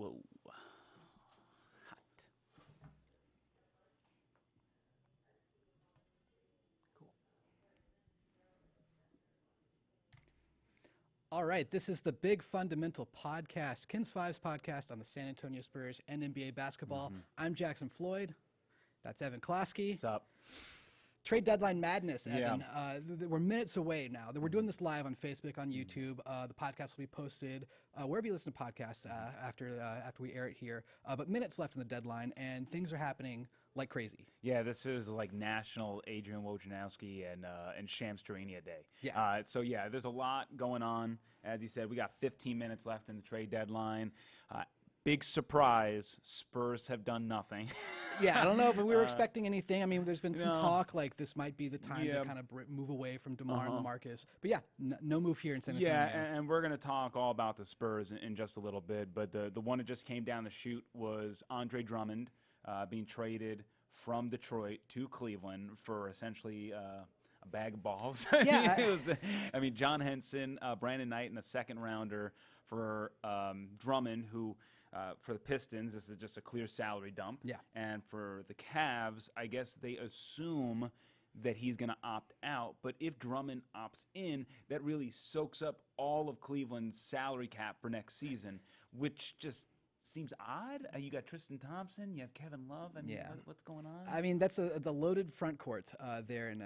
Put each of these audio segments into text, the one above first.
Whoa. Hot. Cool. All right, this is the Big Fundamental Podcast, Kins Five's podcast on the San Antonio Spurs and NBA basketball. I'm Jackson Floyd. That's Evan Klasky. What's up? Trade deadline madness, Evan. Yeah. We're minutes away now. We're doing this live on Facebook, on YouTube. The podcast will be posted wherever you listen to podcasts after we air it here. But minutes left in the deadline, and things are happening like crazy. Yeah, this is like National Adrian Wojnarowski and Shams Charania Day. Yeah. So there's a lot going on. As you said, we got 15 minutes left in the trade deadline. Big surprise, Spurs have done nothing. Yeah, I don't know if we were expecting anything. I mean, there's been some talk like this might be the time to kind of move away from DeMar and LaMarcus. But yeah, no move here in San Antonio. Yeah, and we're going to talk all about the Spurs in just a little bit. But the one that just came down the chute was Andre Drummond being traded from Detroit to Cleveland for essentially a bag of balls. Yeah. I mean, John Henson, Brandon Knight, and a second rounder for Drummond, who for the Pistons, this is just a clear salary dump. Yeah. And for the Cavs, I guess they assume that he's going to opt out. But if Drummond opts in, that really soaks up all of Cleveland's salary cap for next season, which just seems odd. You got Tristan Thompson, you have Kevin Love. I mean, what's going on? I mean, that's a loaded front court there in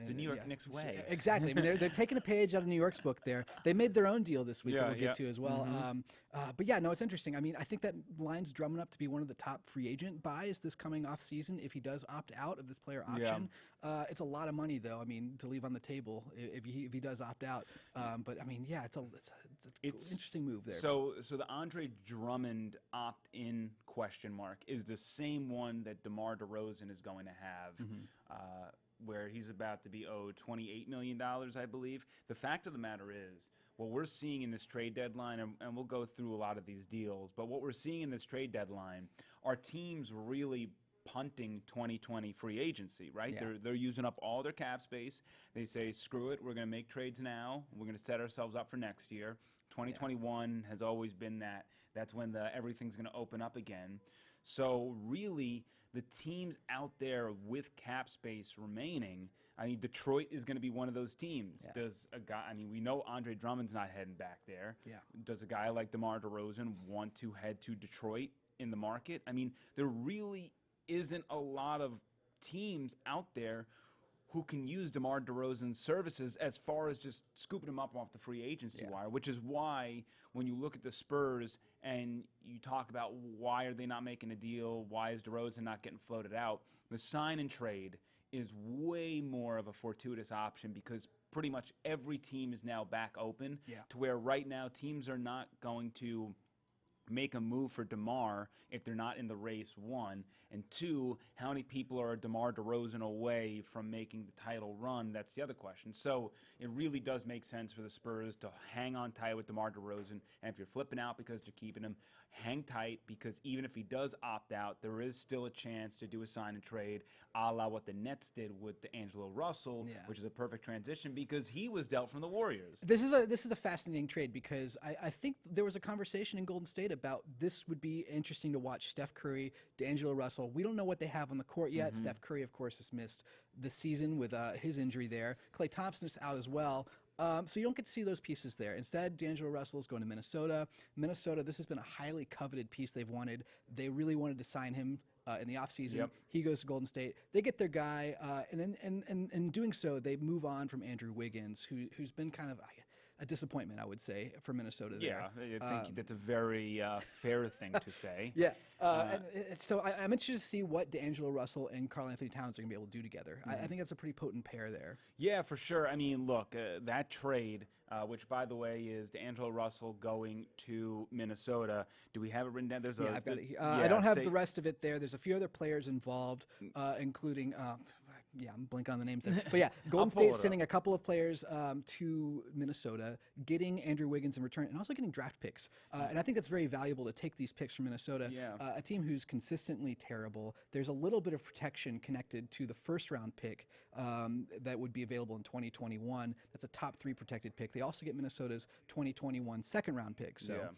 the New York Knicks way. Exactly. I mean, they're taking a page out of New York's book there. They made their own deal this week that we'll get to as well. But yeah, no, it's interesting. I mean, I think that lines Drummond up to be one of the top free agent buys this coming off season if he does opt out of this player option. It's a lot of money, though. I mean, to leave on the table if he does opt out. But I mean, yeah, it's an interesting move there. So the Andre Drummond opt-in question mark is the same one that DeMar DeRozan is going to have, where he's about to be owed $28 million, I believe. The fact of the matter is, what we're seeing in this trade deadline, and we'll go through a lot of these deals, but what we're seeing in this trade deadline are teams really punting 2020 free agency, right? Yeah. They're using up all their cap space. They say, screw it, we're going to make trades now. We're going to set ourselves up for next year. 2021 has always been that's when everything's going to open up again. So really, the teams out there with cap space remaining, I mean, Detroit is going to be one of those teams. Yeah. Does a guy, I mean, we know Andre Drummond's not heading back there. Yeah. Does a guy like DeMar DeRozan want to head to Detroit in the market? I mean, there really isn't a lot of teams out there who can use DeMar DeRozan's services as far as just scooping him up off the free agency wire, which is why when you look at the Spurs and you talk about why are they not making a deal, why is DeRozan not getting floated out, the sign and trade is way more of a fortuitous option because pretty much every team is now back open to where right now teams are not going to make a move for DeMar if they're not in the race, one. And two, how many people are DeMar DeRozan away from making the title run? That's the other question. So it really does make sense for the Spurs to hang on tight with DeMar DeRozan. And if you're flipping out because they're keeping him, hang tight because even if he does opt out, there is still a chance to do a sign and trade a la what the Nets did with D'Angelo Russell, which is a perfect transition because he was dealt from the Warriors. This is a fascinating trade because I think there was a conversation in Golden State about this would be interesting to watch Steph Curry, D'Angelo Russell. We don't know what they have on the court yet. Steph Curry, of course, has missed the season with his injury there. Klay Thompson is out as well. So you don't get to see those pieces there. Instead, D'Angelo Russell is going to Minnesota. Minnesota, this has been a highly coveted piece they've wanted. They really wanted to sign him in the offseason. He goes to Golden State. They get their guy, and in doing so, they move on from Andrew Wiggins, who's been kind of a disappointment, I would say, for Minnesota there. Yeah, I think that's a very fair thing to say. So I'm interested to see what D'Angelo Russell and Karl Anthony Towns are going to be able to do together. I think that's a pretty potent pair there. Yeah, for sure. I mean, look, that trade, which, by the way, is D'Angelo Russell going to Minnesota. Do we have it written down? I've got it here. I don't have the rest of it there. There's a few other players involved, including, I'm blanking on the names there. But yeah, Golden State's sending a couple of players to Minnesota, getting Andrew Wiggins in return, and also getting draft picks. And I think that's very valuable to take these picks from Minnesota. A team who's consistently terrible. There's a little bit of protection connected to the first-round pick that would be available in 2021. That's a top 3 protected pick. They also get Minnesota's 2021 second-round pick. So.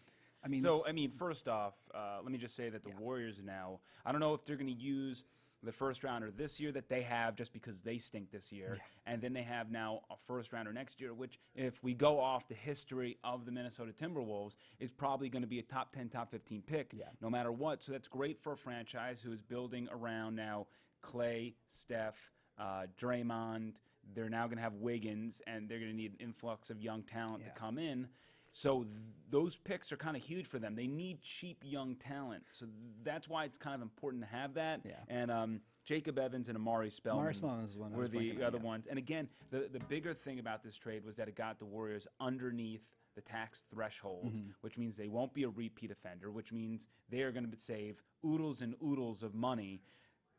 I mean, So, I mean, first off, let me just say that the Warriors now, I don't know if they're going to use the first rounder this year that they have just because they stink this year. And then they have now a first rounder next year, which, if we go off the history of the Minnesota Timberwolves, is probably going to be a top 10, top 15 pick no matter what. So that's great for a franchise who is building around now Clay, Steph, Draymond. They're now going to have Wiggins, and they're going to need an influx of young talent to come in. So those picks are kind of huge for them. They need cheap young talent. So that's why it's kind of important to have that. And Jacob Evans and Amari Spellman were the other ones. And again, the bigger thing about this trade was that it got the Warriors underneath the tax threshold, which means they won't be a repeat offender, which means they are going to save oodles and oodles of money,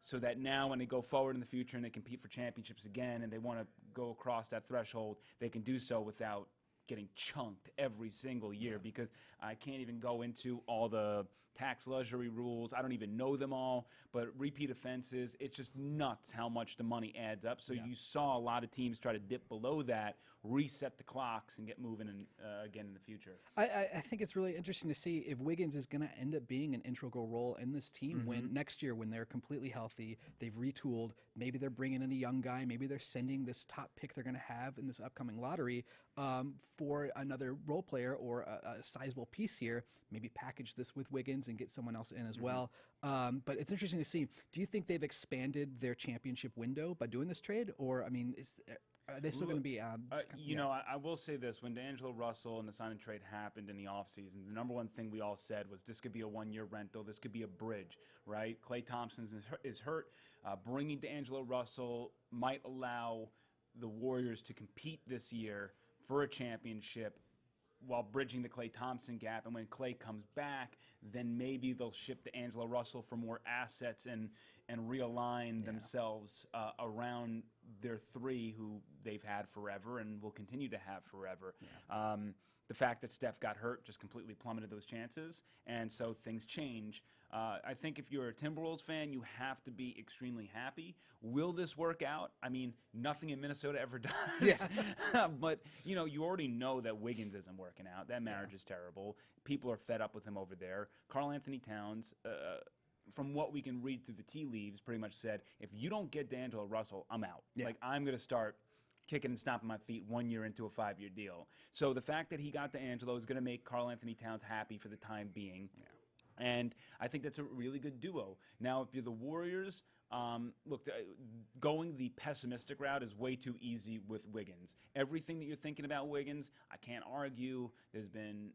so that now when they go forward in the future and they compete for championships again and they want to go across that threshold, they can do so without getting chunked every single year, because I can't even go into all the tax luxury rules. I don't even know them all, but repeat offenses, it's just nuts how much the money adds up. So you saw a lot of teams try to dip below that, reset the clocks, and get moving again in the future. I think it's really interesting to see if Wiggins is going to end up being an integral role in this team when next year, when they're completely healthy, they've retooled, maybe they're bringing in a young guy, maybe they're sending this top pick they're going to have in this upcoming lottery for another role player or a sizable piece here, maybe package this with Wiggins and get someone else in as well. But it's interesting to see, do you think they've expanded their championship window by doing this trade? Or, I mean, are they still going to be... you know, I will say this. When D'Angelo Russell and the sign and trade happened in the offseason, the number one thing we all said was this could be a one-year rental. This could be a bridge, right? Klay Thompson is hurt. Bringing D'Angelo Russell might allow the Warriors to compete this year for a championship while bridging the Klay Thompson gap. And when Klay comes back, then maybe they'll ship D'Angelo Russell for more assets and realign themselves around their three who they've had forever and will continue to have forever. The fact that Steph got hurt just completely plummeted those chances, and so things change. I think if you're a Timberwolves fan, you have to be extremely happy. Will this work out? I mean, nothing in Minnesota ever does. But, you know, you already know that Wiggins isn't working out. That marriage is terrible. People are fed up with him over there. Karl Anthony Towns, from what we can read through the tea leaves, pretty much said, if you don't get D'Angelo Russell, I'm out. Like, I'm going to start kicking and stomping my feet 1 year into a 5-year deal. So the fact that he got D'Angelo is going to make Karl Anthony Towns happy for the time being. And I think that's a really good duo. Now, if you're the Warriors, look, going the pessimistic route is way too easy with Wiggins. Everything that you're thinking about Wiggins, I can't argue. There's been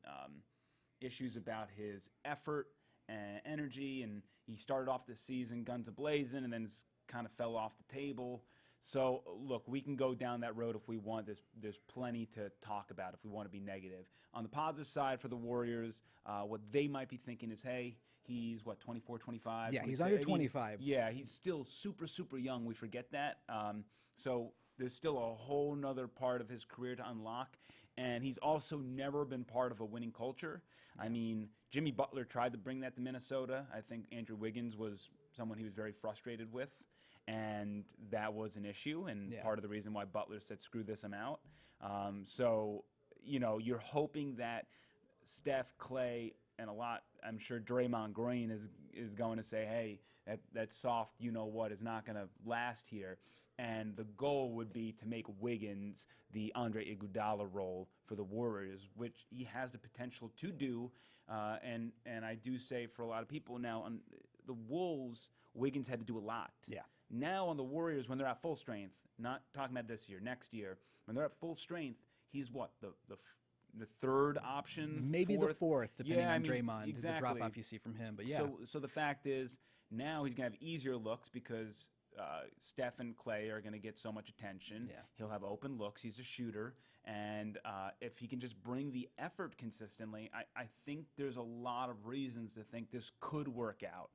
issues about his effort and energy, and he started off the season guns a-blazing and then kind of fell off the table. So, look, we can go down that road if we want. There's plenty to talk about if we want to be negative. On the positive side for the Warriors, what they might be thinking is, hey, he's, 24, 25? Yeah, he's under 25. Yeah, he's still super, super young. We forget that. So there's still a whole nother part of his career to unlock. And he's also never been part of a winning culture. I mean, Jimmy Butler tried to bring that to Minnesota. I think Andrew Wiggins was someone he was very frustrated with. And that was an issue, and part of the reason why Butler said, screw this, I'm out. So, you know, you're hoping that Steph, Clay, and a lot, I'm sure Draymond Green is going to say, hey, that soft you-know-what is not going to last here. And the goal would be to make Wiggins the Andre Iguodala role for the Warriors, which he has the potential to do. And I do say for a lot of people now, on the Wolves, Wiggins had to do a lot. Now on the Warriors, when they're at full strength, not talking about this year, next year, when they're at full strength, he's what, the third option? Maybe fourth? The fourth, depending on Draymond, exactly. The drop-off you see from him. But So the fact is, now he's going to have easier looks because Steph and Clay are going to get so much attention. He'll have open looks. He's a shooter. And if he can just bring the effort consistently, I think there's a lot of reasons to think this could work out.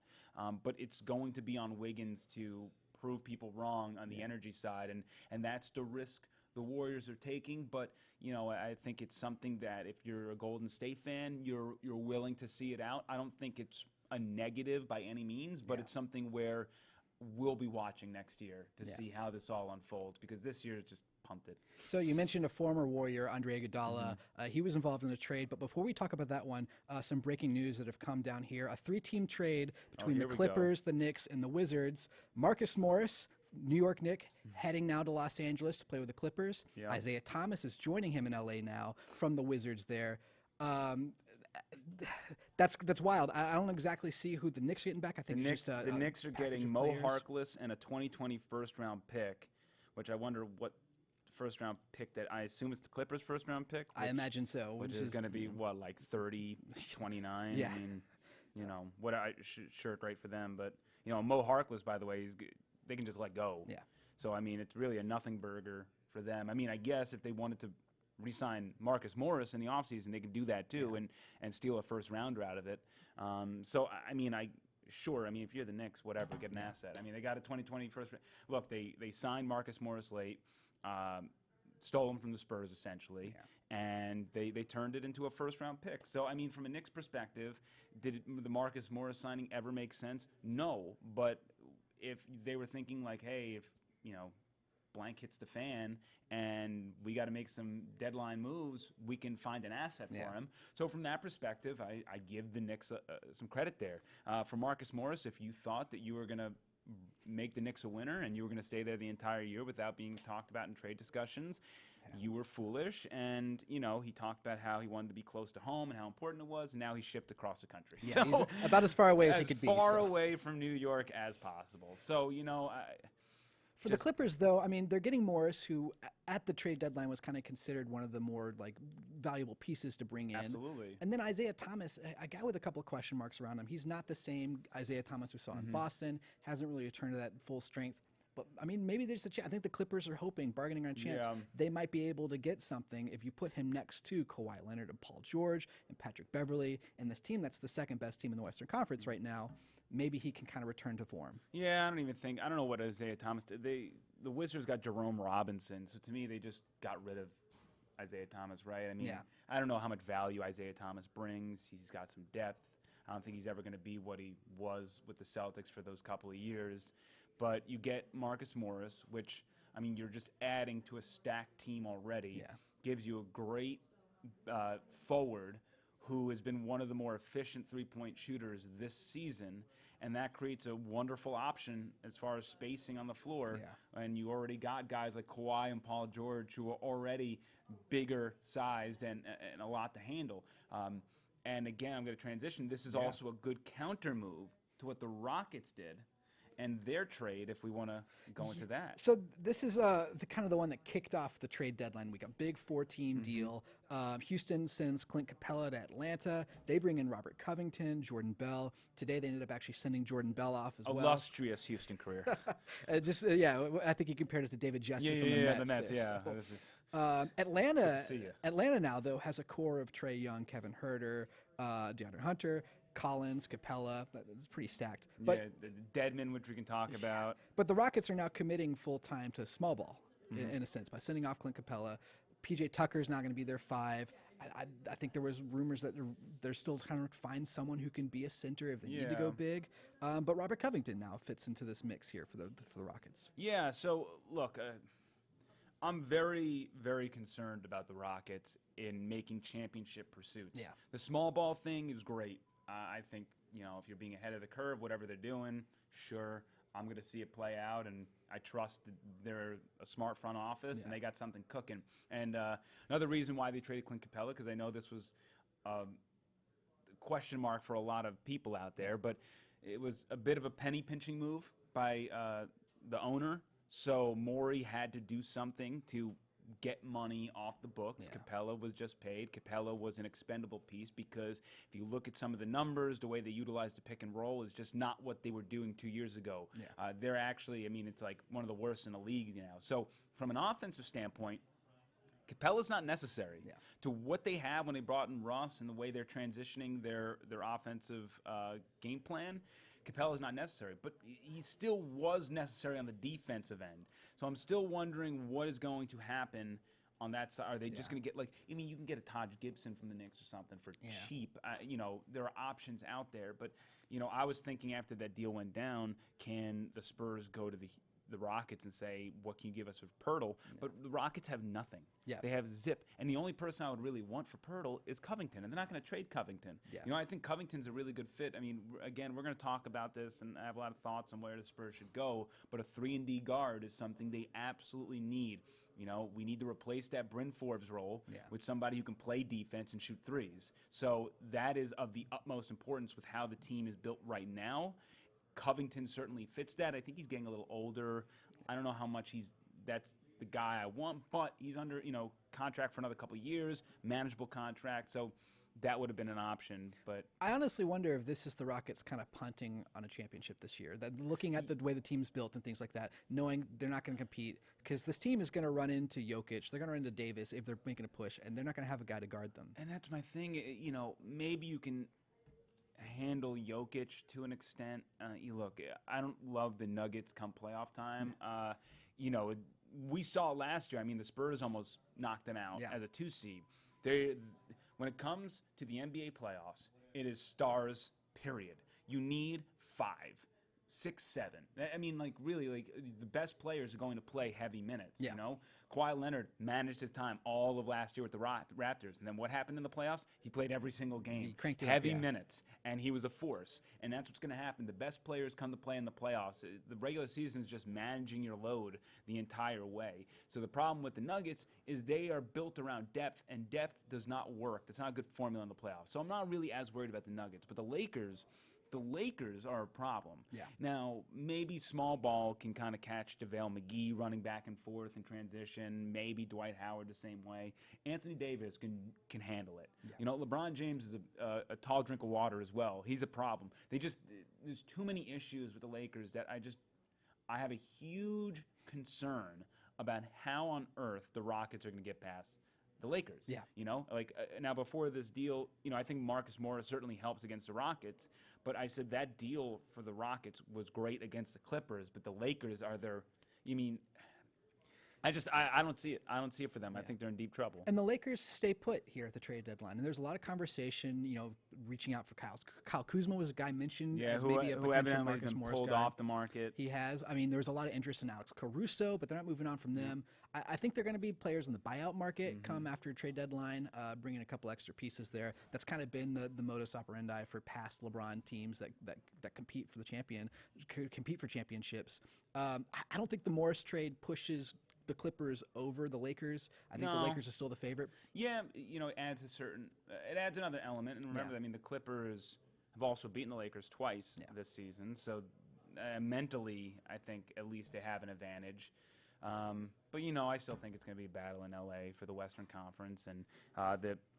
But it's going to be on Wiggins to prove people wrong on the energy side. And that's the risk the Warriors are taking. But, you know, I think it's something that if you're a Golden State fan, you're willing to see it out. I don't think it's a negative by any means, but it's something where we'll be watching next year to Yeah. see how this all unfolds, because this year just punted. So you mentioned a former Warrior, Andre Iguodala. He was involved in the trade. But before we talk about that one, some breaking news that have come down here. A 3-team trade between the here we go. Clippers, the Knicks, and the Wizards. Marcus Morris, New York Knick, heading now to Los Angeles to play with the Clippers. Yeah. Isaiah Thomas is joining him in L.A. now from the Wizards there. That's wild. I don't exactly see who the Knicks are getting back. I The think it's Knicks, just the Knicks are package getting of Mo players. Harkless and a 2020 first-round pick, which I wonder what first-round pick that I assume it's the Clippers' first-round pick. I imagine so. Which is going to be what, like 30, 29. Yeah. I mean, what sure, great for them. But Mo Harkless, by the way, they can just let go. Yeah. So I mean, it's really a nothing burger for them. I mean, I guess if they wanted to re-sign Marcus Morris in the offseason, they could do that too, and steal a first rounder out of it. So I mean, if you're the Knicks, whatever, get an asset. I mean, they got a 2020 first. Look, they signed Marcus Morris late, stole him from the Spurs essentially, and they turned it into a first round pick. So I mean, from a Knicks perspective, did the Marcus Morris signing ever make sense? No, but if they were thinking like, hey, if blank hits the fan and we got to make some deadline moves, we can find an asset for him. So from that perspective, I give the Knicks some credit there. For Marcus Morris, if you thought that you were going to make the Knicks a winner and you were going to stay there the entire year without being talked about in trade discussions, you were foolish. And, he talked about how he wanted to be close to home and how important it was, and now he's shipped across the country. Yeah, so he's about as far away as he could be. As far away from New York as possible. So, For the Clippers, though, I mean, they're getting Morris, who at the trade deadline was kind of considered one of the more valuable pieces to bring in. Absolutely. And then Isaiah Thomas, a guy with a couple of question marks around him. He's not the same Isaiah Thomas we saw in Boston. Hasn't really returned to that full strength. But I mean, maybe there's a chance. I think the Clippers are hoping, bargaining on a chance, they might be able to get something if you put him next to Kawhi Leonard and Paul George and Patrick Beverly and this team that's the second best team in the Western Conference right now. Maybe he can kind of return to form. Yeah, I don't know what Isaiah Thomas did. The Wizards got Jerome Robinson, so to me they just got rid of Isaiah Thomas, right? I mean, I don't know how much value Isaiah Thomas brings. He's got some depth. I don't think he's ever going to be what he was with the Celtics for those couple of years. But you get Marcus Morris, which, I mean, you're just adding to a stacked team already. Yeah. Gives you a great forward who has been one of the more efficient three-point shooters this season, and that creates a wonderful option as far as spacing on the floor. Yeah. And you already got guys like Kawhi and Paul George who are already bigger sized and a lot to handle. And again, I'm going to transition. This is also a good counter move to what the Rockets did and their trade, if we want to go into that. So this is the one that kicked off the trade deadline week. A big 4-team deal. Houston sends Clint Capella to Atlanta. They bring in Robert Covington, Jordan Bell. Today they ended up actually sending Jordan Bell off as well. Illustrious Houston career. I think he compared it to David Justice and the Mets. Atlanta now, though, has a core of Trae Young, Kevin Huerter, DeAndre Hunter, Collins, Capella. It's pretty stacked. But Deadman, which we can talk about. But the Rockets are now committing full-time to small ball, in a sense, by sending off Clint Capella. P.J. Tucker's now going to be their 5. I think there was rumors that they're still trying to find someone who can be a center if they need to go big. But Robert Covington now fits into this mix here for the Rockets. Yeah, so, look, I'm very, very concerned about the Rockets in making championship pursuits. Yeah. The small ball thing is great. I think, if you're being ahead of the curve, whatever they're doing, sure, I'm going to see it play out, and I trust they're a smart front office, and they got something cooking. And another reason why they traded Clint Capella, because I know this was a question mark for a lot of people out there, but it was a bit of a penny-pinching move by the owner, so Morey had to do something to get money off the books. Capella was just paid. Capella was an expendable piece because if you look at some of the numbers, the way they utilized the pick and roll is just not what they were doing 2 years ago. They're actually, it's like one of the worst in the league now. So from an offensive standpoint, Capella's not necessary to what they have when they brought in Russ and the way they're transitioning their offensive game plan. Capella's not necessary, but he still was necessary on the defensive end. So I'm still wondering what is going to happen on that side? Are they just going to get I mean, you can get a Taj Gibson from the Knicks or something for cheap. There are options out there. But, I was thinking after that deal went down, can the Spurs go to the Rockets and say, what can you give us with Pirtle? But the Rockets have nothing. Yeah. They have zip. And the only person I would really want for Pirtle is Covington, and they're not going to trade Covington. Yeah. I think Covington's a really good fit. I mean, again, we're going to talk about this, and I have a lot of thoughts on where the Spurs should go, but a 3-and-D guard is something they absolutely need. We need to replace that Bryn Forbes role with somebody who can play defense and shoot threes. So that is of the utmost importance with how the team is built right now. Covington certainly fits that. I think he's getting a little older. I don't know how much that's the guy I want, but he's under, contract for another couple of years, manageable contract. So that would have been an option. But I honestly wonder if this is the Rockets kind of punting on a championship this year. That looking at the way the team's built and things like that, knowing they're not going to compete, because this team is going to run into Jokic, they're going to run into Davis if they're making a push, and they're not going to have a guy to guard them. And that's my thing. Maybe you can handle Jokic to an extent. Look, I don't love the Nuggets come playoff time. We saw last year. I mean, the Spurs almost knocked them out as a 2 seed. When it comes to the NBA playoffs, it is stars. Period. You need 5, 6, 7. I mean, really, the best players are going to play heavy minutes. Yeah. Kawhi Leonard managed his time all of last year with the Raptors, and then what happened in the playoffs? He played every single game. He cranked it heavy up, minutes, and he was a force. And that's what's going to happen. The best players come to play in the playoffs. The regular season is just managing your load the entire way. So the problem with the Nuggets is they are built around depth, and depth does not work. That's not a good formula in the playoffs. So I'm not really as worried about the Nuggets, but the Lakers are a problem. Yeah. Now, maybe small ball can kind of catch JaVale McGee running back and forth in transition. Maybe Dwight Howard the same way. Anthony Davis can handle it. Yeah. LeBron James is a tall drink of water as well. He's a problem. There's too many issues with the Lakers that I have a huge concern about how on earth the Rockets are going to get past the Lakers. Yeah. Now before this deal, I think Marcus Morris certainly helps against the Rockets, but I said that deal for the Rockets was great against the Clippers, but the Lakers are I don't see it. I don't see it for them. Yeah. I think they're in deep trouble. And the Lakers stay put here at the trade deadline. And there's a lot of conversation, reaching out for Kyle Kuzma was a guy mentioned as maybe a potential Marcus Morris pulled guy. Off the market. He has. I mean, there was a lot of interest in Alex Caruso, but they're not moving on from them. I think they're going to be players in the buyout market come after a trade deadline, bringing a couple extra pieces there. That's kind of been the modus operandi for past LeBron teams that compete for championships. I don't think the Morris trade pushes the Clippers over the Lakers. I think the Lakers are still the favorite. Yeah, it adds another element. And remember, I mean, the Clippers have also beaten the Lakers twice this season. So mentally, I think at least they have an advantage. But I still think it's going to be a battle in LA for the Western Conference, and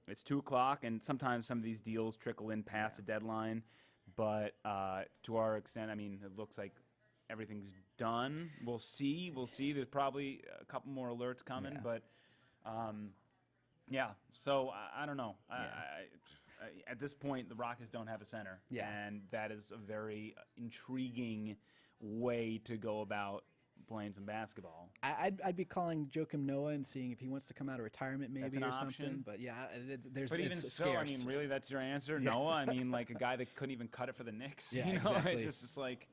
it's 2:00, and sometimes some of these deals trickle in past the deadline. But to our extent, I mean, it looks like everything's done. We'll see. There's probably a couple more alerts coming, but So I don't know. At this point, the Rockets don't have a center, and that is a very intriguing way to go about playing some basketball. I'd be calling Joakim Noah and seeing if he wants to come out of retirement maybe or something. But But even so, scarce. I mean, really, that's your answer, Noah? I mean, like a guy that couldn't even cut it for the Knicks. Yeah, exactly. It's just like,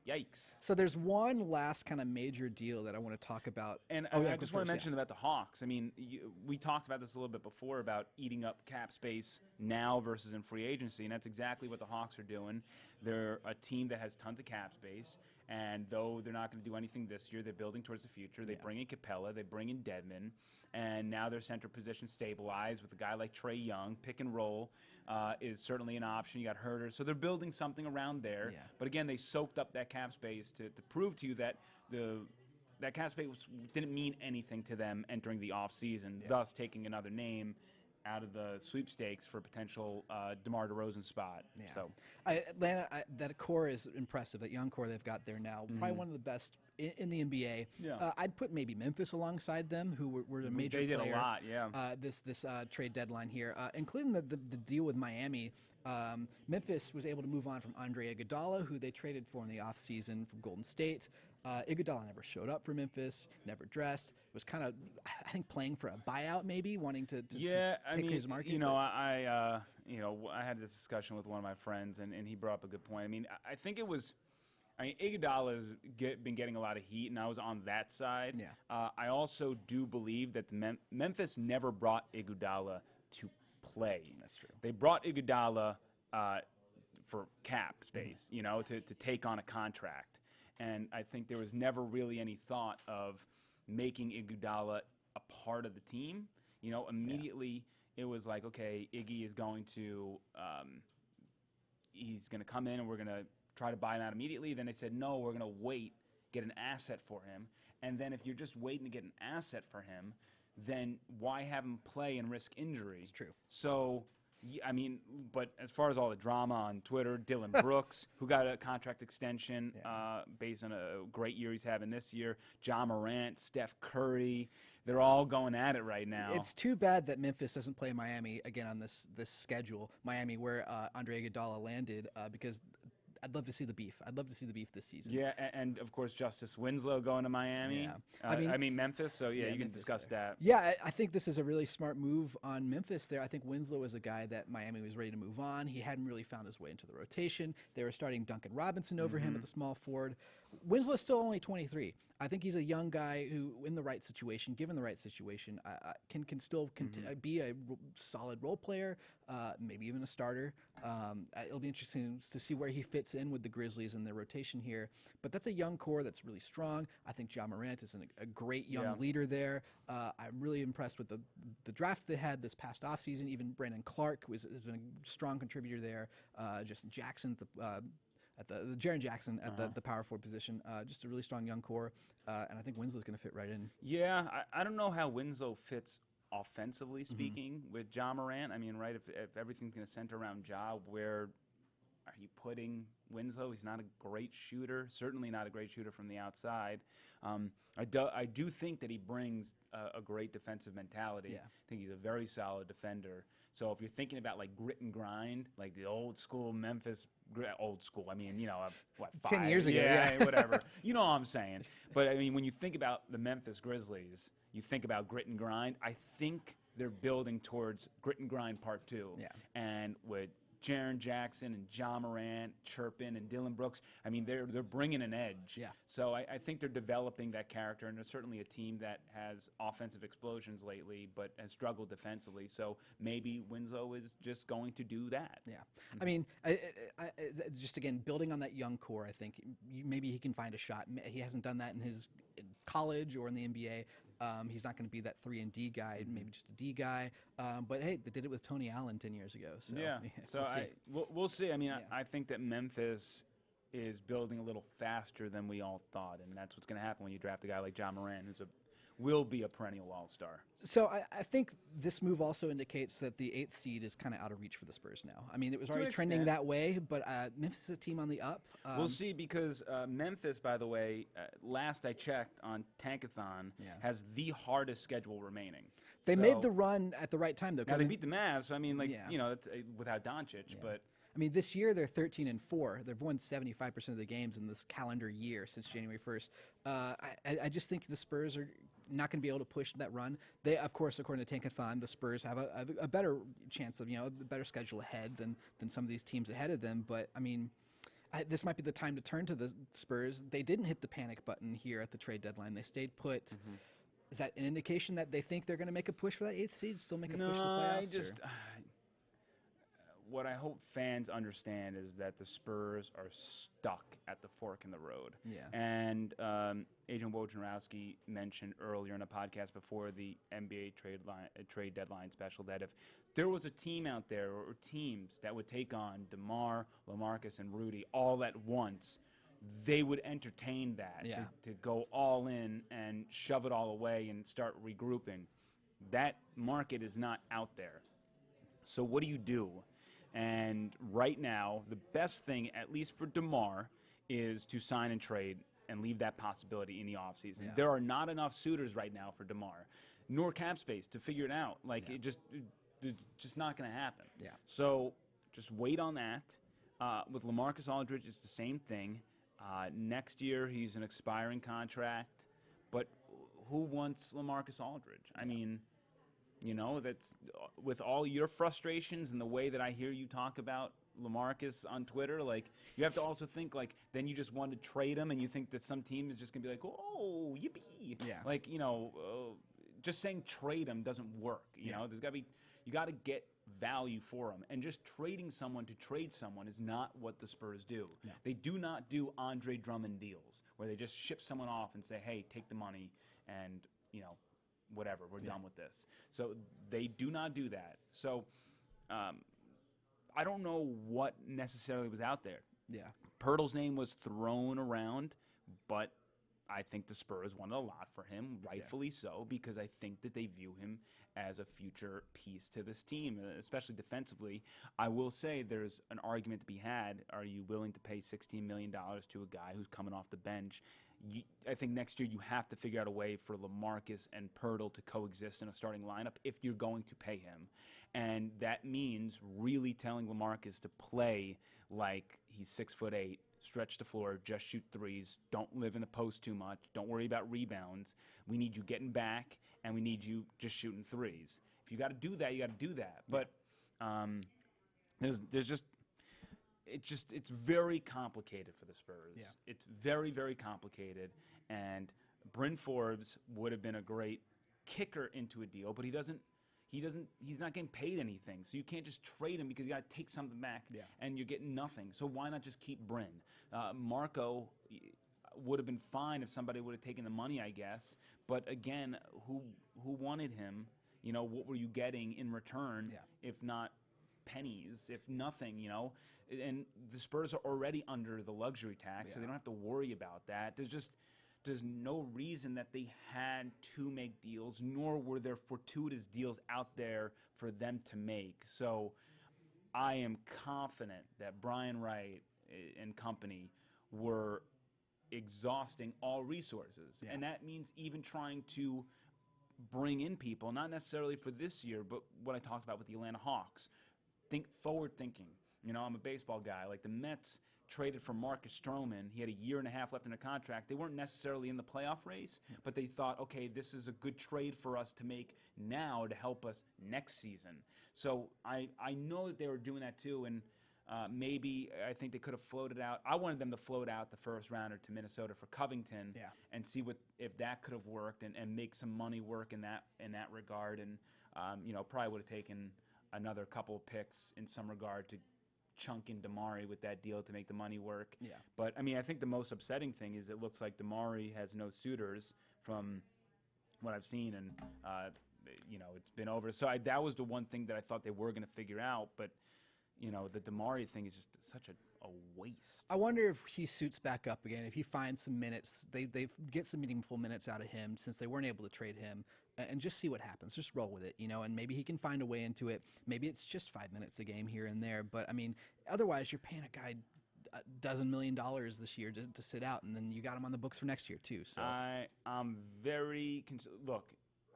yikes. So there's one last kind of major deal that I want to talk about. And I just want to mention about the Hawks. I mean, we talked about this a little bit before about eating up cap space now versus in free agency, and that's exactly what the Hawks are doing. They're a team that has tons of cap space, and though they're not going to do anything this year, they're building towards the future. They bring in Capella, they bring in Dedmon, and now their center position stabilized with a guy like Trae Young. Pick and roll is certainly an option. You got Herter. So they're building something around there. Yeah. But again, they soaked up that cap space to prove to you that that cap space didn't mean anything to them entering the offseason, thus taking another name out of the sweepstakes for a potential DeMar DeRozan spot. Yeah. So Atlanta, that core is impressive. That young core they've got there now, probably one of the best in the NBA. Yeah. I'd put maybe Memphis alongside them, who were a major player. They did a lot, this trade deadline here, including the deal with Miami. Memphis was able to move on from Andre Iguodala, who they traded for in the offseason from Golden State. Iguodala never showed up for Memphis, never dressed. Was kind of, I think, playing for a buyout, maybe wanting to pick his market. I had this discussion with one of my friends, and he brought up a good point. I mean, I think it was. Iguodala has been getting a lot of heat, and I was on that side. Yeah. I also do believe that Memphis never brought Iguodala to play. That's true. They brought Iguodala for cap space, to take on a contract. And I think there was never really any thought of making Iguodala a part of the team. Immediately it was like, okay, Iggy is going to he's going to come in and we're going to try to buy him out immediately. Then they said, no, we're going to wait, get an asset for him. And then if you're just waiting to get an asset for him, then why have him play and risk injury? It's true. So, but as far as all the drama on Twitter, Dylan Brooks, who got a contract extension based on a great year he's having this year, Ja Morant, Steph Curry, they're all going at it right now. It's too bad that Memphis doesn't play Miami again on this schedule, Miami where Andre Iguodala landed, because I'd love to see the beef. I'd love to see the beef this season. Yeah, and of course Justice Winslow going to Miami. Yeah. I mean Memphis. So you can Memphis discuss that. Yeah, I think this is a really smart move on Memphis there. I think Winslow is a guy that Miami was ready to move on. He hadn't really found his way into the rotation. They were starting Duncan Robinson over him at the small forward. Winslow's still only 23. I think he's a young guy who, in the right situation, given the right situation, can still be a solid role player, maybe even a starter. It'll be interesting to see where he fits in with the Grizzlies in their rotation here. But that's a young core that's really strong. I think Ja Morant is a great young leader there. I'm really impressed with the draft they had this past offseason. Even Brandon Clark has been a strong contributor there. Justin Jackson at the Jaren Jackson at the power forward position. Just a really strong young core, and I think Winslow's going to fit right in. Yeah, I don't know how Winslow fits offensively speaking with Ja Morant. I mean, right, if everything's going to center around Ja, where are you putting Winslow? He's not a great shooter, certainly not a great shooter from the outside. I do think that he brings a great defensive mentality. Yeah. I think he's a very solid defender. So if you're thinking about like grit and grind, like the old school Memphis, old school, I mean, 10 years ago, whatever. You know what I'm saying. But I mean, when you think about the Memphis Grizzlies, you think about grit and grind. I think they're building towards grit and grind part 2. Yeah. And with Jaren Jackson and Ja Morant, Chirpin, and Dylan Brooks, I mean, they're bringing an edge. Yeah. So I think they're developing that character, and they're certainly a team that has offensive explosions lately, but has struggled defensively. So maybe Winslow is just going to do that. Yeah. I mean, just again, building on that young core, I think maybe he can find a shot. He hasn't done that in his college or in the NBA. He's not going to be that 3-and-D guy, maybe just a D guy. But hey, they did it with Tony Allen 10 years ago. So yeah. So we'll see. I mean, I think that Memphis is building a little faster than we all thought, and that's what's going to happen when you draft a guy like Ja Morant, who's will be a perennial all-star. So I think this move also indicates that the 8th seed is kind of out of reach for the Spurs now. I mean, it was already trending that way, but Memphis is a team on the up. We'll see, because Memphis, by the way, last I checked on Tankathon, has the hardest schedule remaining. They made the run at the right time, though. Now, they beat the Mavs, so I mean, it's, without Doncic, but... I mean, this year they're 13-4. They've won 75% of the games in this calendar year since January 1st. I just think the Spurs are not going to be able to push that run. They, of course, according to Tankathon, the Spurs have a better chance of, a better schedule ahead than some of these teams ahead of them. But, I mean, this might be the time to turn to the Spurs. They didn't hit the panic button here at the trade deadline. They stayed put. Is that an indication that they think they're going to make a push for that 8th seed, still make a push for the playoffs? What I hope fans understand is that the Spurs are stuck at the fork in the road. Yeah. And Agent Wojnarowski mentioned earlier in a podcast before the NBA trade deadline special that if there was a team out there or teams that would take on DeMar, LaMarcus, and Rudy all at once, they would entertain that, to go all in and shove it all away and start regrouping. That market is not out there. So what do you do? And right now, the best thing, at least for DeMar, is to sign and trade and leave that possibility in the offseason. Yeah. There are not enough suitors right now for DeMar, nor cap space to figure it out. Like, it's just not going to happen. Yeah. So Just wait on that. With LaMarcus Aldridge, it's the same thing. Next year, he's an expiring contract. But who wants LaMarcus Aldridge? I mean, that's with all your frustrations and the way that I hear you talk about LaMarcus on Twitter, like, you have to also think, like, then you just want to trade him and you think that some team is just going to be like, oh, yippee. Yeah. Like, just saying trade him doesn't work. You know, there's got to be, you got to get value for him. And just trading someone to trade someone is not what the Spurs do. No. They do not do Andre Drummond deals where they just ship someone off and say, hey, take the money and, whatever, we're done with this. So they do not do that. So I don't know what necessarily was out there. Yeah. Pirtle's name was thrown around, but I think the Spurs wanted a lot for him, rightfully so, because I think that they view him as a future piece to this team, especially defensively. I will say there's an argument to be had. Are you willing to pay $16 million to a guy who's coming off the bench? I think next year you have to figure out a way for LaMarcus and Pirtle to coexist in a starting lineup if you're going to pay him. And that means really telling LaMarcus to play like he's 6'8", stretch the floor, just shoot threes, don't live in the post too much, don't worry about rebounds. We need you getting back, and we need you just shooting threes. If you got to do that, you got to do that. But it's very complicated for the Spurs. Yeah. It's very, very complicated. And Bryn Forbes would have been a great kicker into a deal, but he's not getting paid anything. So you can't just trade him because you got to take something back and you're getting nothing. So why not just keep Bryn? Marco would have been fine if somebody would have taken the money, I guess. But again, who wanted him? What were you getting in return if not pennies, if nothing, And the Spurs are already under the luxury tax, so they don't have to worry about that. There's no reason that they had to make deals, nor were there fortuitous deals out there for them to make. So I am confident that Brian Wright and company were exhausting all resources. And that means even trying to bring in people, not necessarily for this year, but what I talked about with the Atlanta Hawks. Think forward thinking. I'm a baseball guy. Like the Mets traded for Marcus Stroman. He had a year and a half left in the contract. They weren't necessarily in the playoff race, but they thought, okay, this is a good trade for us to make now to help us next season. So I know that they were doing that too, and maybe I think they could have floated out. I wanted them to float out the first rounder to Minnesota for Covington and see if that could have worked and make some money work in that regard. And probably would have taken another couple of picks in some regard to chunk in Damari with that deal to make the money work. Yeah. But, I think the most upsetting thing is it looks like Damari has no suitors from what I've seen, and, it's been over. So that was the one thing that I thought they were going to figure out, but, the Damari thing is just such a waste. I wonder if he suits back up again, if he finds some minutes, they get some meaningful minutes out of him since they weren't able to trade him, and just see what happens. Just roll with it, and maybe he can find a way into it. Maybe it's just 5 minutes a game here and there, but, otherwise you're paying a guy $12 million this year to sit out, and then you got him on the books for next year too. So I'm very look,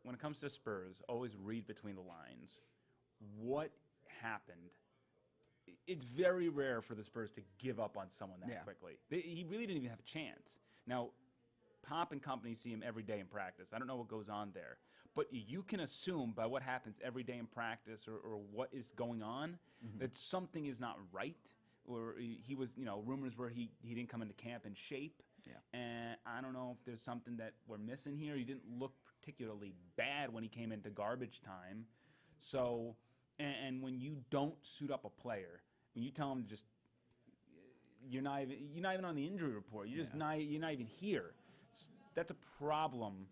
when it comes to Spurs, always read between the lines. What happened? It's very rare for the Spurs to give up on someone that quickly. He really didn't even have a chance. Now, Pop and company see him every day in practice. I don't know what goes on there. But you can assume by what happens every day in practice or what is going on that something is not right. Or he was, rumors were he didn't come into camp in shape. Yeah. And I don't know if there's something that we're missing here. He didn't look particularly bad when he came into garbage time. So, and when you don't suit up a player, when you tell him to just, you're not even on the injury report. You're not even here. That's a problem,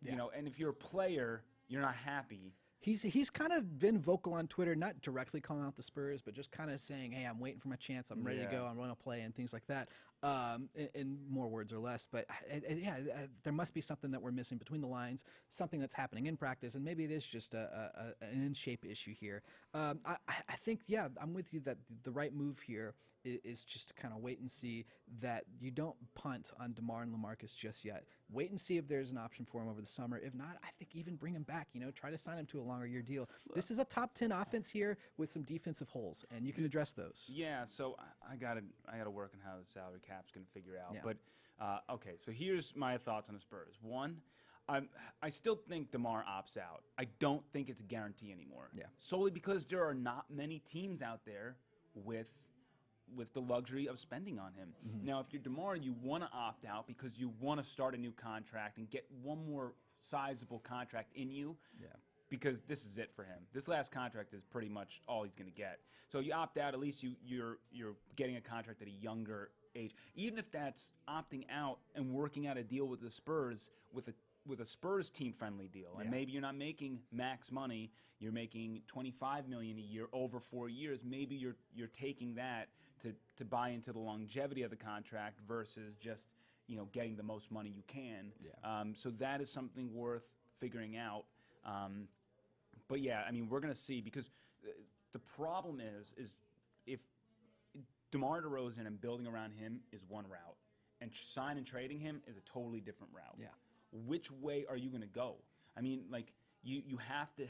and if you're a player, you're not happy. He's kind of been vocal on Twitter, not directly calling out the Spurs, but just kind of saying, hey, I'm waiting for my chance. I'm ready to go. I'm going to play and things like that. in more words or less. But yeah, there must be something that we're missing between the lines, something that's happening in practice, and maybe it is just an in-shape issue here. I think, yeah, I'm with you that the right move here is just to kind of wait and see that you don't punt on DeMar and LaMarcus just yet. Wait and see if there's an option for him over the summer. If not, I think even bring him back. Try to sign him to a longer year deal. This is a top 10 offense here with some defensive holes, and you can address those. Yeah, so I gotta work on how the salary cap's gonna figure out. Yeah. But okay, so here's my thoughts on the Spurs. One, I still think DeMar opts out. I don't think it's a guarantee anymore. Yeah. Solely because there are not many teams out there with the luxury of spending on him. Mm-hmm. Now, if you're DeMar, you want to opt out because you want to start a new contract and get one more sizable contract in you. Yeah. Because this is it for him. This last contract is pretty much all he's going to get. So you opt out, at least you're getting a contract at a younger age. Even if that's opting out and working out a deal with the Spurs with a Spurs team-friendly deal. And maybe you're not making max money, you're making $25 million a year over 4 years. Maybe you're taking that to buy into the longevity of the contract versus just getting the most money you can. Yeah. So that is something worth figuring out. But yeah, I mean, we're going to see, because the problem is if DeMar DeRozan and building around him is one route, and sign and trading him is a totally different route. Yeah. Which way are you going to go? I mean, like, you have to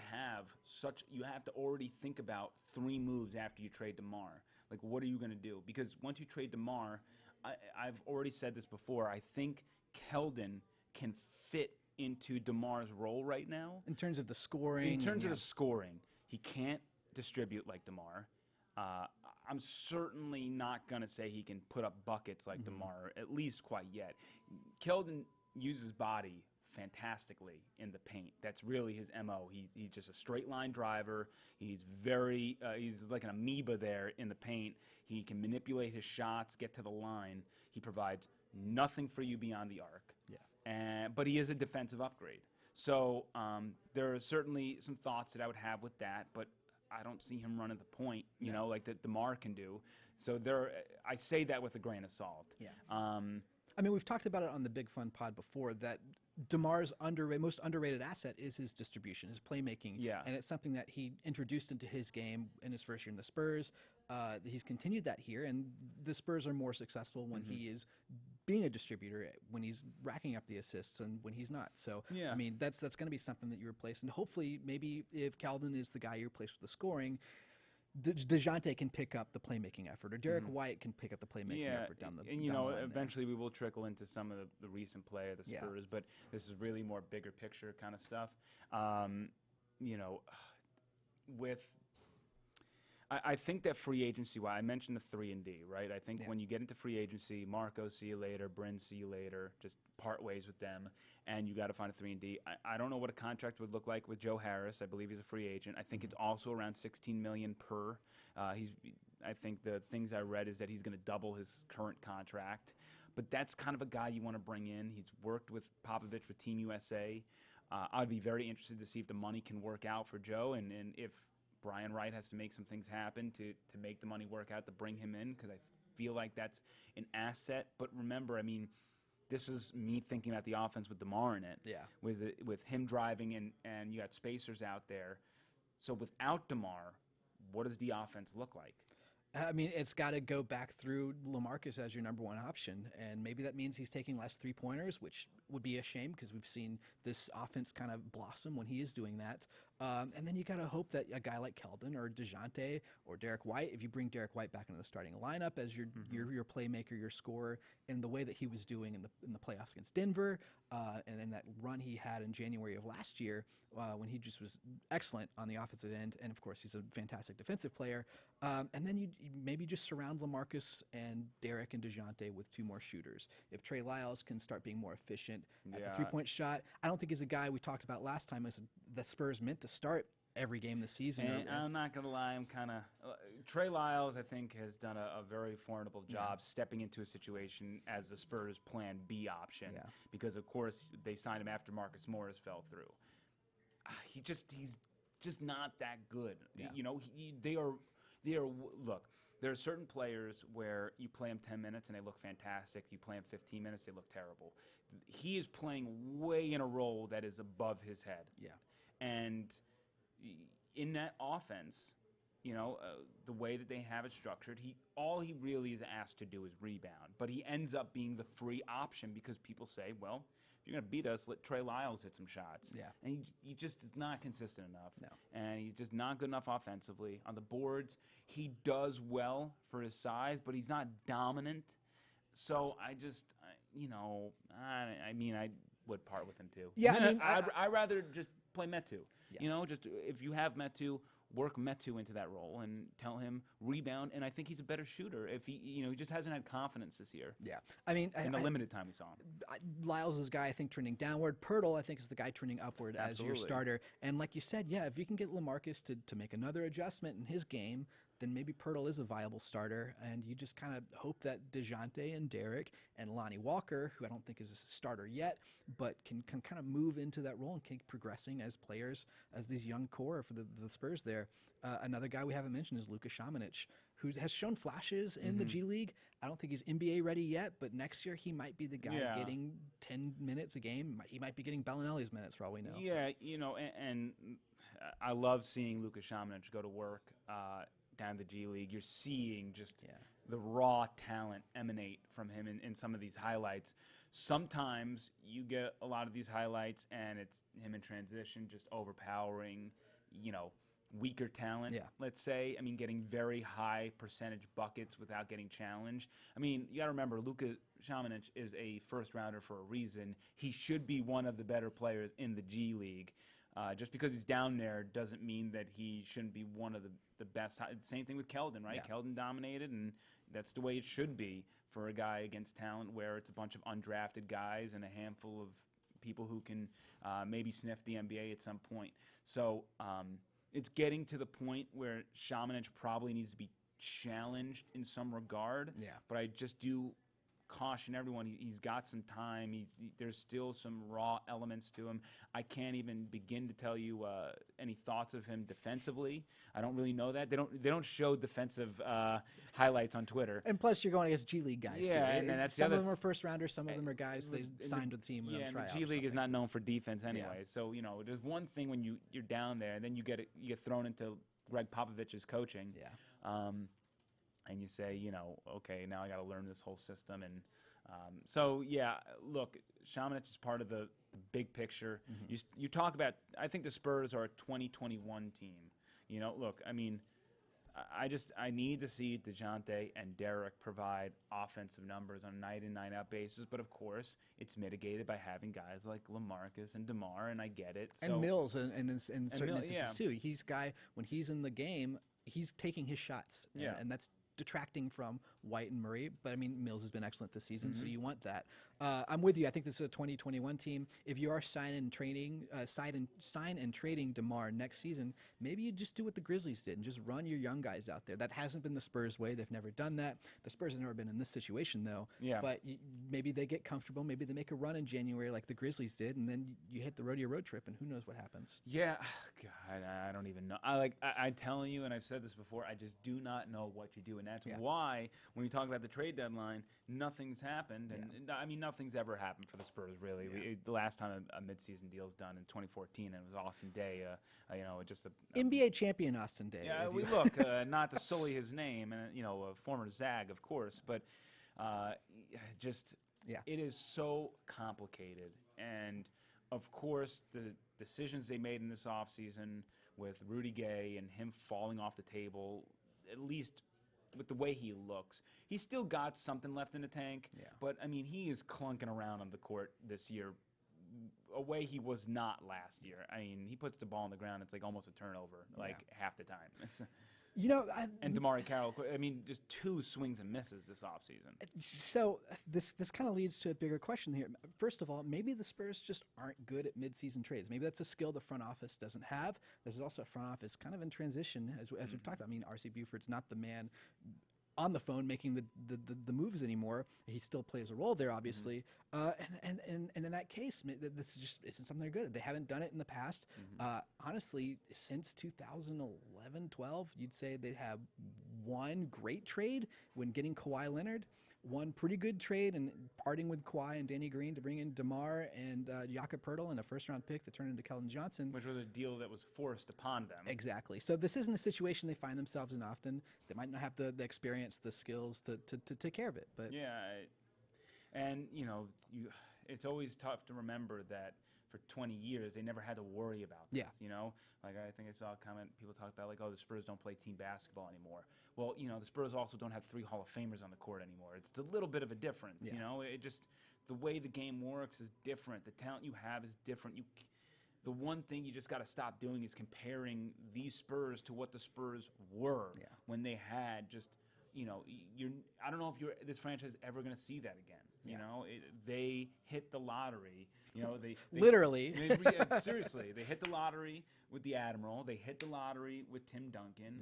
already think about 3 moves after you trade DeMar. Like, what are you going to do? Because once you trade DeMar, I've already said this before, I think Keldon can fit into DeMar's role right now. In terms of the scoring. In terms of the scoring, he can't distribute like DeMar. I'm certainly not going to say he can put up buckets like DeMar, at least quite yet. Keldon uses body fantastically in the paint. That's really his MO. He's just a straight line driver. He's like an amoeba there in the paint. He can manipulate his shots, get to the line. He provides nothing for you beyond the arc. Yeah. But he is a defensive upgrade. So there are certainly some thoughts that I would have with that, but I don't see him running the point, like that DeMar can do. So I say that with a grain of salt. Yeah. I mean, we've talked about it on the Big Fun Pod before, that DeMar's most underrated asset is his distribution, his playmaking. Yeah. And it's something that he introduced into his game in his first year in the Spurs. He's continued that here, and the Spurs are more successful when he is being a distributor, when he's racking up the assists and when he's not. So, yeah. I mean, that's going to be something that you replace. And hopefully, maybe if Keldon is the guy you replace with the scoring, DeJounte can pick up the playmaking effort, or Derek White can pick up the playmaking effort down the and down the line eventually we will trickle into some of the recent play of the Spurs, but this is really more bigger picture kind of stuff. I think that free agency, I mentioned the 3-and-D, right? I think when you get into free agency, Marco, see you later, Bryn, see you later, just part ways with them, and you got to find a 3-and-D. I don't know what a contract would look like with Joe Harris. I believe he's a free agent. I think it's also around $16 million per. I think the things I read is that he's going to double his current contract, but that's kind of a guy you want to bring in. He's worked with Popovich with Team USA. I'd be very interested to see if the money can work out for Joe, and if Brian Wright has to make some things happen to make the money work out to bring him in, because I feel like that's an asset. But remember, I mean, this is me thinking about the offense with DeMar in it. Yeah. With him driving and you got spacers out there. So without DeMar, what does the offense look like? I mean, it's got to go back through LaMarcus as your number one option, and maybe that means he's taking less three-pointers, which would be a shame because we've seen this offense kind of blossom when he is doing that. And then you got to hope that a guy like Keldon or DeJounte or Derek White, if you bring Derek White back into the starting lineup as your playmaker, your scorer, in the way that he was doing in the playoffs against Denver, and then that run he had in January of last year when he just was excellent on the offensive end, and of course he's a fantastic defensive player. And then you maybe just surround LaMarcus and Derek and DeJounte with 2 more shooters. If Trey Lyles can start being more efficient at the three-point shot, I don't think he's a guy we talked about last time as the Spurs meant to start every game this season. And I'm not going to lie, I'm kind of Trey Lyles, I think, has done a very formidable job stepping into a situation as the Spurs' plan B option, because, of course, they signed him after Marcus Morris fell through. He's just not that good. Yeah. They are look, there are certain players where you play them 10 minutes and they look fantastic. You play them 15 minutes, they look terrible. He is playing way in a role that is above his head. Yeah. And in that offense, the way that they have it structured, all he really is asked to do is rebound. But he ends up being the free option because people say, well, if you're going to beat us, let Trey Lyles hit some shots. Yeah. And he just is not consistent enough. No. And he's just not good enough offensively. On the boards, he does well for his size, but he's not dominant. So I would part with him too. Yeah, I mean, I'd rather just play Metu. Yeah. Just if you have Metu, work Metu into that role and tell him rebound. And I think he's a better shooter if he just hasn't had confidence this year. Yeah, I mean, in the limited time we saw him. Lyles is the guy I think trending downward. Pirtle I think is the guy trending upward as your starter. And like you said, yeah, if you can get LaMarcus to make another adjustment in his game, then maybe Pirtle is a viable starter, and you just kind of hope that DeJounte and Derek and Lonnie Walker, who I don't think is a starter yet, but can kind of move into that role and keep progressing as players, as these young core for the Spurs there. Another guy we haven't mentioned is Luka Šamanić, who has shown flashes in the G League. I don't think he's NBA ready yet, but next year he might be the guy getting 10 minutes a game. He might be getting Bellinelli's minutes for all we know. Yeah, and I love seeing Luka Šamanić go to work down the G League. You're seeing just the raw talent emanate from him in some of these highlights. Sometimes you get a lot of these highlights and it's him in transition just overpowering, weaker talent, let's say. I mean, getting very high percentage buckets without getting challenged. I mean, you got to remember, Luka Šamanić is a first rounder for a reason. He should be one of the better players in the G League. Just because he's down there doesn't mean that he shouldn't be one of the best. Same thing with Keldon, right? Yeah. Keldon dominated, and that's the way it should be for a guy against talent where it's a bunch of undrafted guys and a handful of people who can maybe sniff the NBA at some point. So it's getting to the point where Šamanić probably needs to be challenged in some regard. Yeah. But I just do caution everyone. He's got some time. There's still some raw elements to him. I can't even begin to tell you any thoughts of him defensively. I don't really know that. They don't show defensive highlights on Twitter. And plus, you're going against G League guys too. And that's some of them are first rounders. Some of them are guys they signed with the team. And the G League is not known for defense anyway. Yeah. So there's one thing when you're down there, and then you get thrown into Greg Popovich's coaching. Yeah. And you say, okay, now I got to learn this whole system. And so, yeah, look, Šamanić is part of the big picture. Mm-hmm. You talk about, I think the Spurs are a 2021 team. Look, I mean, I need to see DeJounte and Derek provide offensive numbers on a night-in, night-out basis. But, of course, it's mitigated by having guys like LaMarcus and DeMar, and I get it. And Mills in certain instances, too. When he's in the game, he's taking his shots. And that's detracting from White and Murray, but I mean Mills has been excellent this season, so you want that. I'm with you. I think this is a 2021 team. If you are sign and trading DeMar next season, maybe you just do what the Grizzlies did and just run your young guys out there. That hasn't been the Spurs way. They've never done that. The Spurs have never been in this situation though. Yeah. But maybe they get comfortable. Maybe they make a run in January like the Grizzlies did, and then you hit the rodeo road trip, and who knows what happens. Yeah, God, I don't even know. I'm telling you, and I've said this before, I just do not know what you do, and that's why when we talk about the trade deadline, nothing's happened, and I mean nothing's ever happened for the Spurs really. Yeah. The last time a midseason deal was done in 2014, and it was Austin Day, just a NBA champion Austin Day. Yeah, not to sully his name, and a former Zag, of course, but it is so complicated, and of course the decisions they made in this offseason with Rudy Gay and him falling off the table, at least with the way he looks, he's still got something left in the tank. Yeah. But I mean, he is clunking around on the court this year a way he was not last year. I mean, he puts the ball on the ground, it's like almost a turnover, half the time. And Damari Carroll, I mean, just 2 swings and misses this offseason. So this kind of leads to a bigger question here. First of all, maybe the Spurs just aren't good at midseason trades. Maybe that's a skill the front office doesn't have. This is also a front office kind of in transition, as we've talked about. I mean, R.C. Buford's not the man on the phone making the moves anymore. He still plays a role there, obviously. And in that case, this just isn't something they're good at. They haven't done it in the past. Honestly, since 2011, 12, you'd say they have one great trade when getting Kawhi Leonard, one pretty good trade and parting with Kawhi and Danny Green to bring in DeMar and Jakob Poeltl and a first-round pick that turned into Keldon Johnson. Which was a deal that was forced upon them. Exactly. So this isn't a situation they find themselves in often. They might not have the experience, the skills to take care of it. But yeah, and it's always tough to remember that for 20 years they never had to worry about this. Like I think I saw a comment, people talk about like, oh, the Spurs don't play team basketball anymore. Well, the Spurs also don't have 3 Hall of Famers on the court anymore. It's a little bit of a difference. It just, the way the game works is different. The talent you have is different. The one thing you just got to stop doing is comparing these Spurs to what the Spurs were when they had just, I don't know if this franchise is ever going to see that again. They hit the lottery. They literally. Seriously, they hit the lottery with the Admiral. They hit the lottery with Tim Duncan.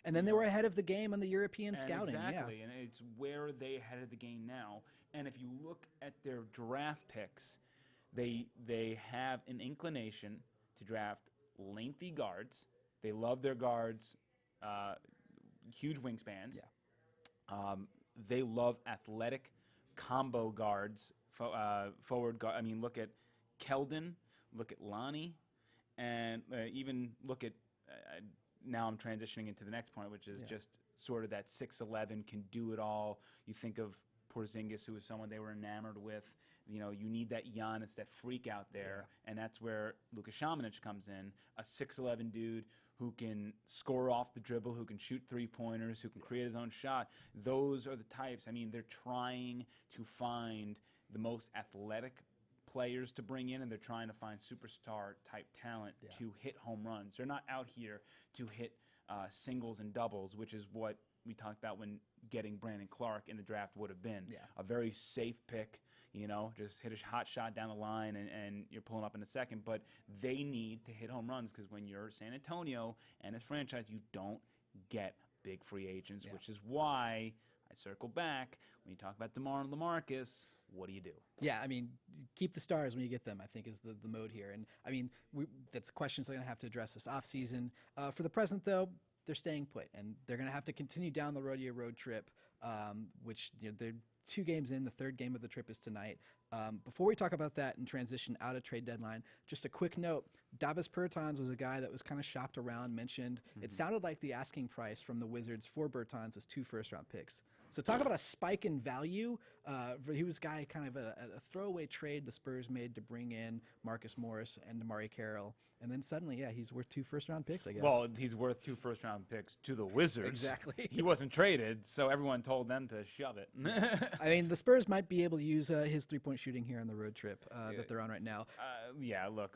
And then they were ahead of the game on the European scouting. Exactly, and it's where they ahead of the game now. And if you look at their draft picks, they have an inclination to draft lengthy guards. They love their guards, huge wingspans. They love athletic combo guards, forward guard. I mean, look at Keldon, look at Lonnie, and even look at, now I'm transitioning into the next point, which is just sort of that 6'11", can do it all. You think of Porzingis, who is someone they were enamored with. You need that Giannis, that freak out there, and that's where Luka Šamanić comes in, a 6'11" dude who can score off the dribble, who can shoot three-pointers, who can create his own shot. Those are the types. I mean, they're trying to find the most athletic players to bring in, and they're trying to find superstar-type talent to hit home runs. They're not out here to hit singles and doubles, which is what we talked about when getting Brandon Clark in the draft would have been. A very safe pick. Just hit a hot shot down the line and you're pulling up in a second. But they need to hit home runs because when you're San Antonio and this franchise, you don't get big free agents, which is why I circle back. When you talk about DeMar and LaMarcus, what do you do? Yeah, I mean, keep the stars when you get them, I think, is the mode here. And, I mean, that's questions they're going to have to address this offseason. For the present, though, they're staying put, and they're going to have to continue down the rodeo road trip, which they're 2 games in. The 3rd game of the trip is tonight. Before we talk about that and transition out of trade deadline, just a quick note. Davis Bertans was a guy that was kind of shopped around, mentioned. It sounded like the asking price from the Wizards for Bertans was 2 first-round picks. So talk about a spike in value. He was a guy kind of a throwaway trade the Spurs made to bring in Marcus Morris and Damari Carroll. And then suddenly, he's worth 2 first-round picks, I guess. Well, he's worth 2 first-round picks to the Wizards. Exactly. He wasn't traded, so everyone told them to shove it. I mean, the Spurs might be able to use his three-point shooting here on the road trip that they're on right now. Look,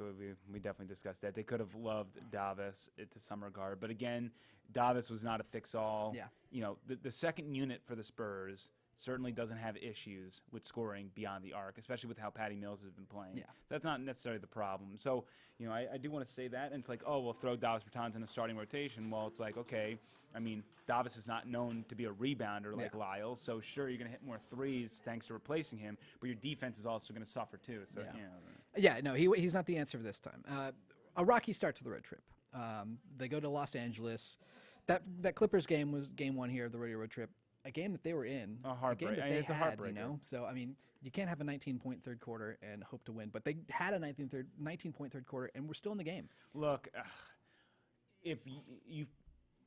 we definitely discussed that. They could have loved Davis to some regard. But again, Davis was not a fix-all. The second unit for the Spurs certainly doesn't have issues with scoring beyond the arc, especially with how Patty Mills has been playing. So that's not necessarily the problem. So, I do want to say that. And it's like, oh, we'll throw Davis Bertans in a starting rotation. Well, it's like, okay, I mean, Davis is not known to be a rebounder like Lyle. So, sure, you're going to hit more threes thanks to replacing him. But your defense is also going to suffer, too. So, no, he's not the answer for this time. A rocky start to the road trip. They go to Los Angeles. That Clippers game was game 1 here of the rodeo road trip. A game that they were in, a game that they had, So, I mean, you can't have a 19-point third quarter and hope to win. But they had a 19-point third quarter, and we're still in the game. Look, if you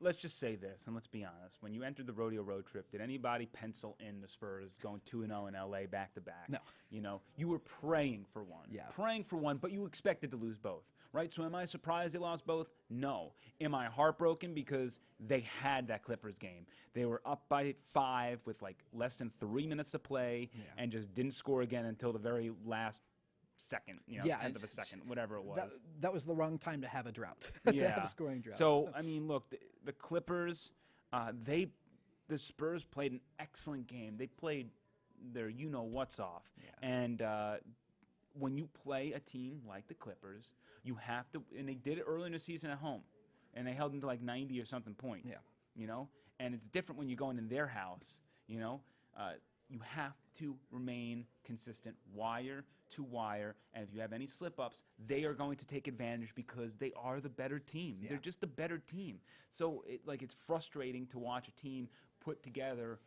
let's just say this, and let's be honest. When you entered the rodeo road trip, did anybody pencil in the Spurs going 2-0 in L.A. back-to-back? No. You were praying for one. Praying for one, but you expected to lose both. Right? So am I surprised they lost both? No. Am I heartbroken because they had that Clippers game? They were up by 5 with like less than 3 minutes to play and just didn't score again until the very last second, tenth of a second, whatever it was. That was the wrong time to have a drought, to have a scoring drought. So, I mean, look, the Clippers, the Spurs played an excellent game. They played their you-know-what's off. And when you play a team like the Clippers, you have to, and they did it early in the season at home, and they held them to like 90 or something points. And it's different when you're going in their house. You you have to remain consistent wire to wire, and if you have any slip-ups, they are going to take advantage because they are the better team. Yeah. They're just the better team. So it's frustrating to watch a team put together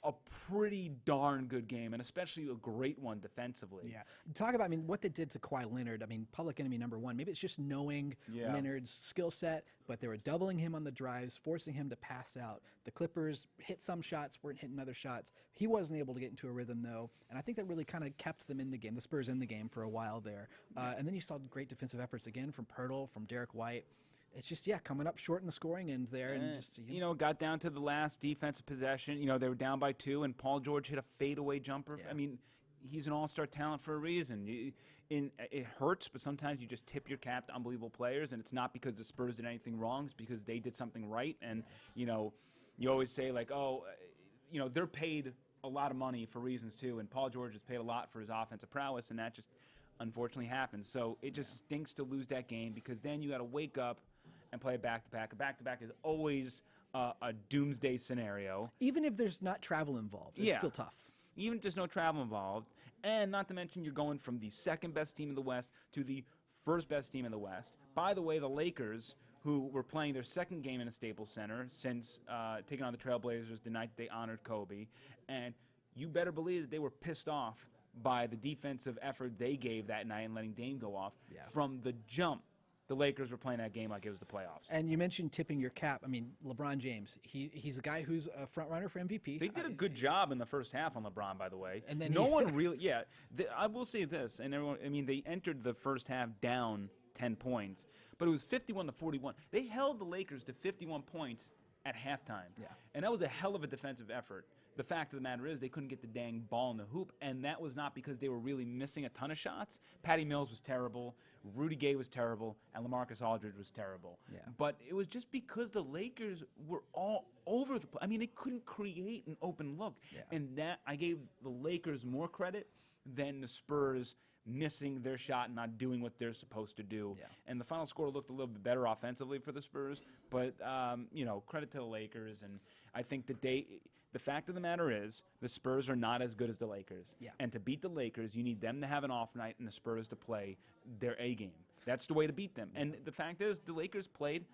a pretty darn good game, and especially a great one defensively. Yeah. Talk about, what they did to Kawhi Leonard. Public enemy number one. Maybe it's just knowing Leonard's skill set, but they were doubling him on the drives, forcing him to pass out. The Clippers hit some shots, weren't hitting other shots. He wasn't able to get into a rhythm, though, and I think that really kind of kept them in the game, the Spurs in the game for a while there. And then you saw great defensive efforts again from Pirtle, from Derek White. It's just, coming up short in the scoring end there. And just, it got down to the last defensive possession. They were down by 2, and Paul George hit a fadeaway jumper. Yeah. He's an all-star talent for a reason. It hurts, but sometimes you just tip your cap to unbelievable players, and it's not because the Spurs did anything wrong. It's because they did something right. And, you always say, like, they're paid a lot of money for reasons, too, and Paul George is paid a lot for his offensive prowess, and that just unfortunately happens. So it just stinks to lose that game because then you got to wake up and play a back-to-back. A back-to-back is always a doomsday scenario. Even if there's not travel involved, it's still tough. Even if there's no travel involved. And not to mention you're going from the second-best team in the West to the first-best team in the West. By the way, the Lakers, who were playing their second game in a Staples Center since taking on the Trailblazers the night they honored Kobe, and you better believe that they were pissed off by the defensive effort they gave that night and letting Dame go off. From the jump, the Lakers were playing that game like it was the playoffs. And you mentioned tipping your cap. LeBron James, he's a guy who's a front runner for MVP. They did a good job in the first half on LeBron, by the way. And then no one really, I will say this, and everyone, they entered the first half down 10 points, but it was 51-41. They held the Lakers to 51 points at halftime. Yeah. And that was a hell of a defensive effort. The fact of the matter is they couldn't get the dang ball in the hoop, and that was not because they were really missing a ton of shots. Patty Mills was terrible, Rudy Gay was terrible, and LaMarcus Aldridge was terrible. Yeah. But it was just because the Lakers were all over the place. They couldn't create an open look. Yeah. And that I gave the Lakers more credit than the Spurs missing their shot and not doing what they're supposed to do. Yeah. And the final score looked a little bit better offensively for the Spurs, but credit to the Lakers. And I think that the fact of the matter is the Spurs are not as good as the Lakers. Yeah. And to beat the Lakers, you need them to have an off night and the Spurs to play their A game. That's the way to beat them. And the fact is the Lakers played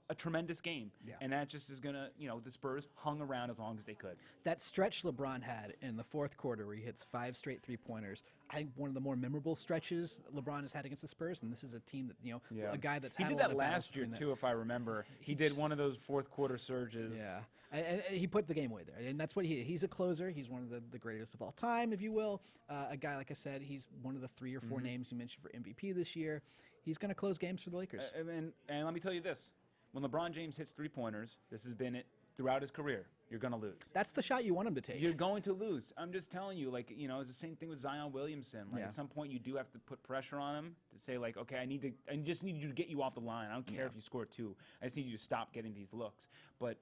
a tremendous game. Yeah. And that just is going to, the Spurs hung around as long as they could. That stretch LeBron had in the fourth quarter where he hits 5 straight three-pointers, I think one of the more memorable stretches LeBron has had against the Spurs, and this is a team that, a guy that's had a lot He did that of last year, too, if I remember. He did one of those fourth quarter surges. Yeah. And he put the game away there, and that's what he's a closer. He's one of the greatest of all time, if you will. A guy, like I said, he's one of the 3 or 4 names you mentioned for MVP this year. He's going to close games for the Lakers. And let me tell you this. When LeBron James hits three-pointers, this has been it throughout his career, you're going to lose. That's the shot you want him to take. You're going to lose. I'm just telling you, it's the same thing with Zion Williamson. At some point, you do have to put pressure on him to say, okay, I just need you to get you off the line. I don't care if you score 2. I just need you to stop getting these looks. But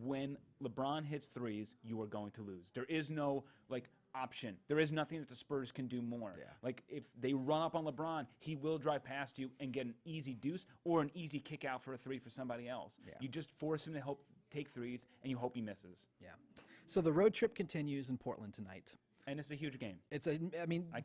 when LeBron hits threes, you are going to lose. There is no, option. There is nothing that the Spurs can do more. Yeah. If they run up on LeBron, he will drive past you and get an easy deuce or an easy kick out for a 3 for somebody else. Yeah. You just force him to take threes, and you hope he misses. Yeah. So the road trip continues in Portland tonight. And it's a huge game.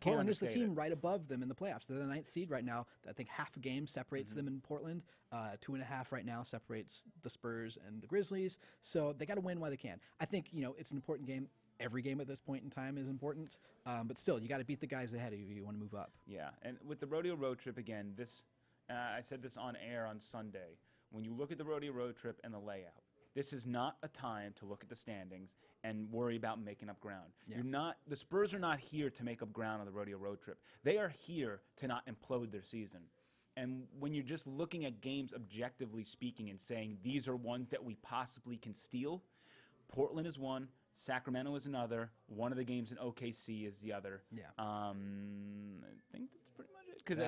Portland is the team right above them in the playoffs. They're the 9th seed right now. I think half a game separates them in Portland. 2.5 right now separates the Spurs and the Grizzlies. So they got to win while they can. I think, it's an important game. Every game at this point in time is important. But still, you got to beat the guys ahead of you if you want to move up. Yeah, and with the rodeo road trip, again, I said this on air on Sunday. When you look at the rodeo road trip and the layout, this is not a time to look at the standings and worry about making up ground. Yeah. The Spurs are not here to make up ground on the rodeo road trip. They are here to not implode their season. And when you're just looking at games objectively speaking and saying these are ones that we possibly can steal, Portland is one, Sacramento is another, one of the games in OKC is the other. Yeah. I think that's pretty much it. Because,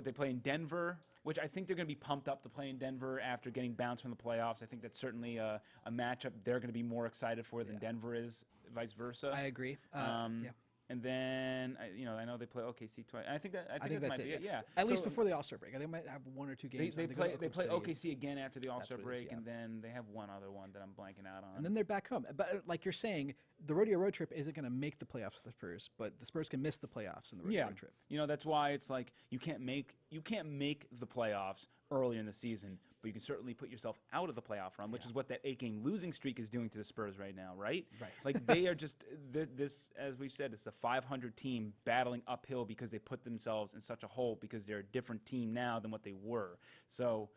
they play in Denver, which I think they're going to be pumped up to play in Denver after getting bounced from the playoffs. I think that's certainly a matchup they're going to be more excited for than Denver is, vice versa. I agree. And then I know they play OKC twice. I think that might be it. Yeah, at least before the All-Star break. They might have 1 or 2 games. They play OKC again after the All-Star break, yeah. and then they have one other one that I'm blanking out on. And then they're back home. But like you're saying, the rodeo road trip isn't going to make the playoffs for the Spurs, but the Spurs can miss the playoffs in the rodeo road trip. That's why it's like you can't make the playoffs earlier in the season, but you can certainly put yourself out of the playoff run, which is what that 8-game losing streak is doing to the Spurs right now, right? Right. Like they are just this, as we've said, it's a 500 team battling uphill because they put themselves in such a hole because they're a different team now than what they were. So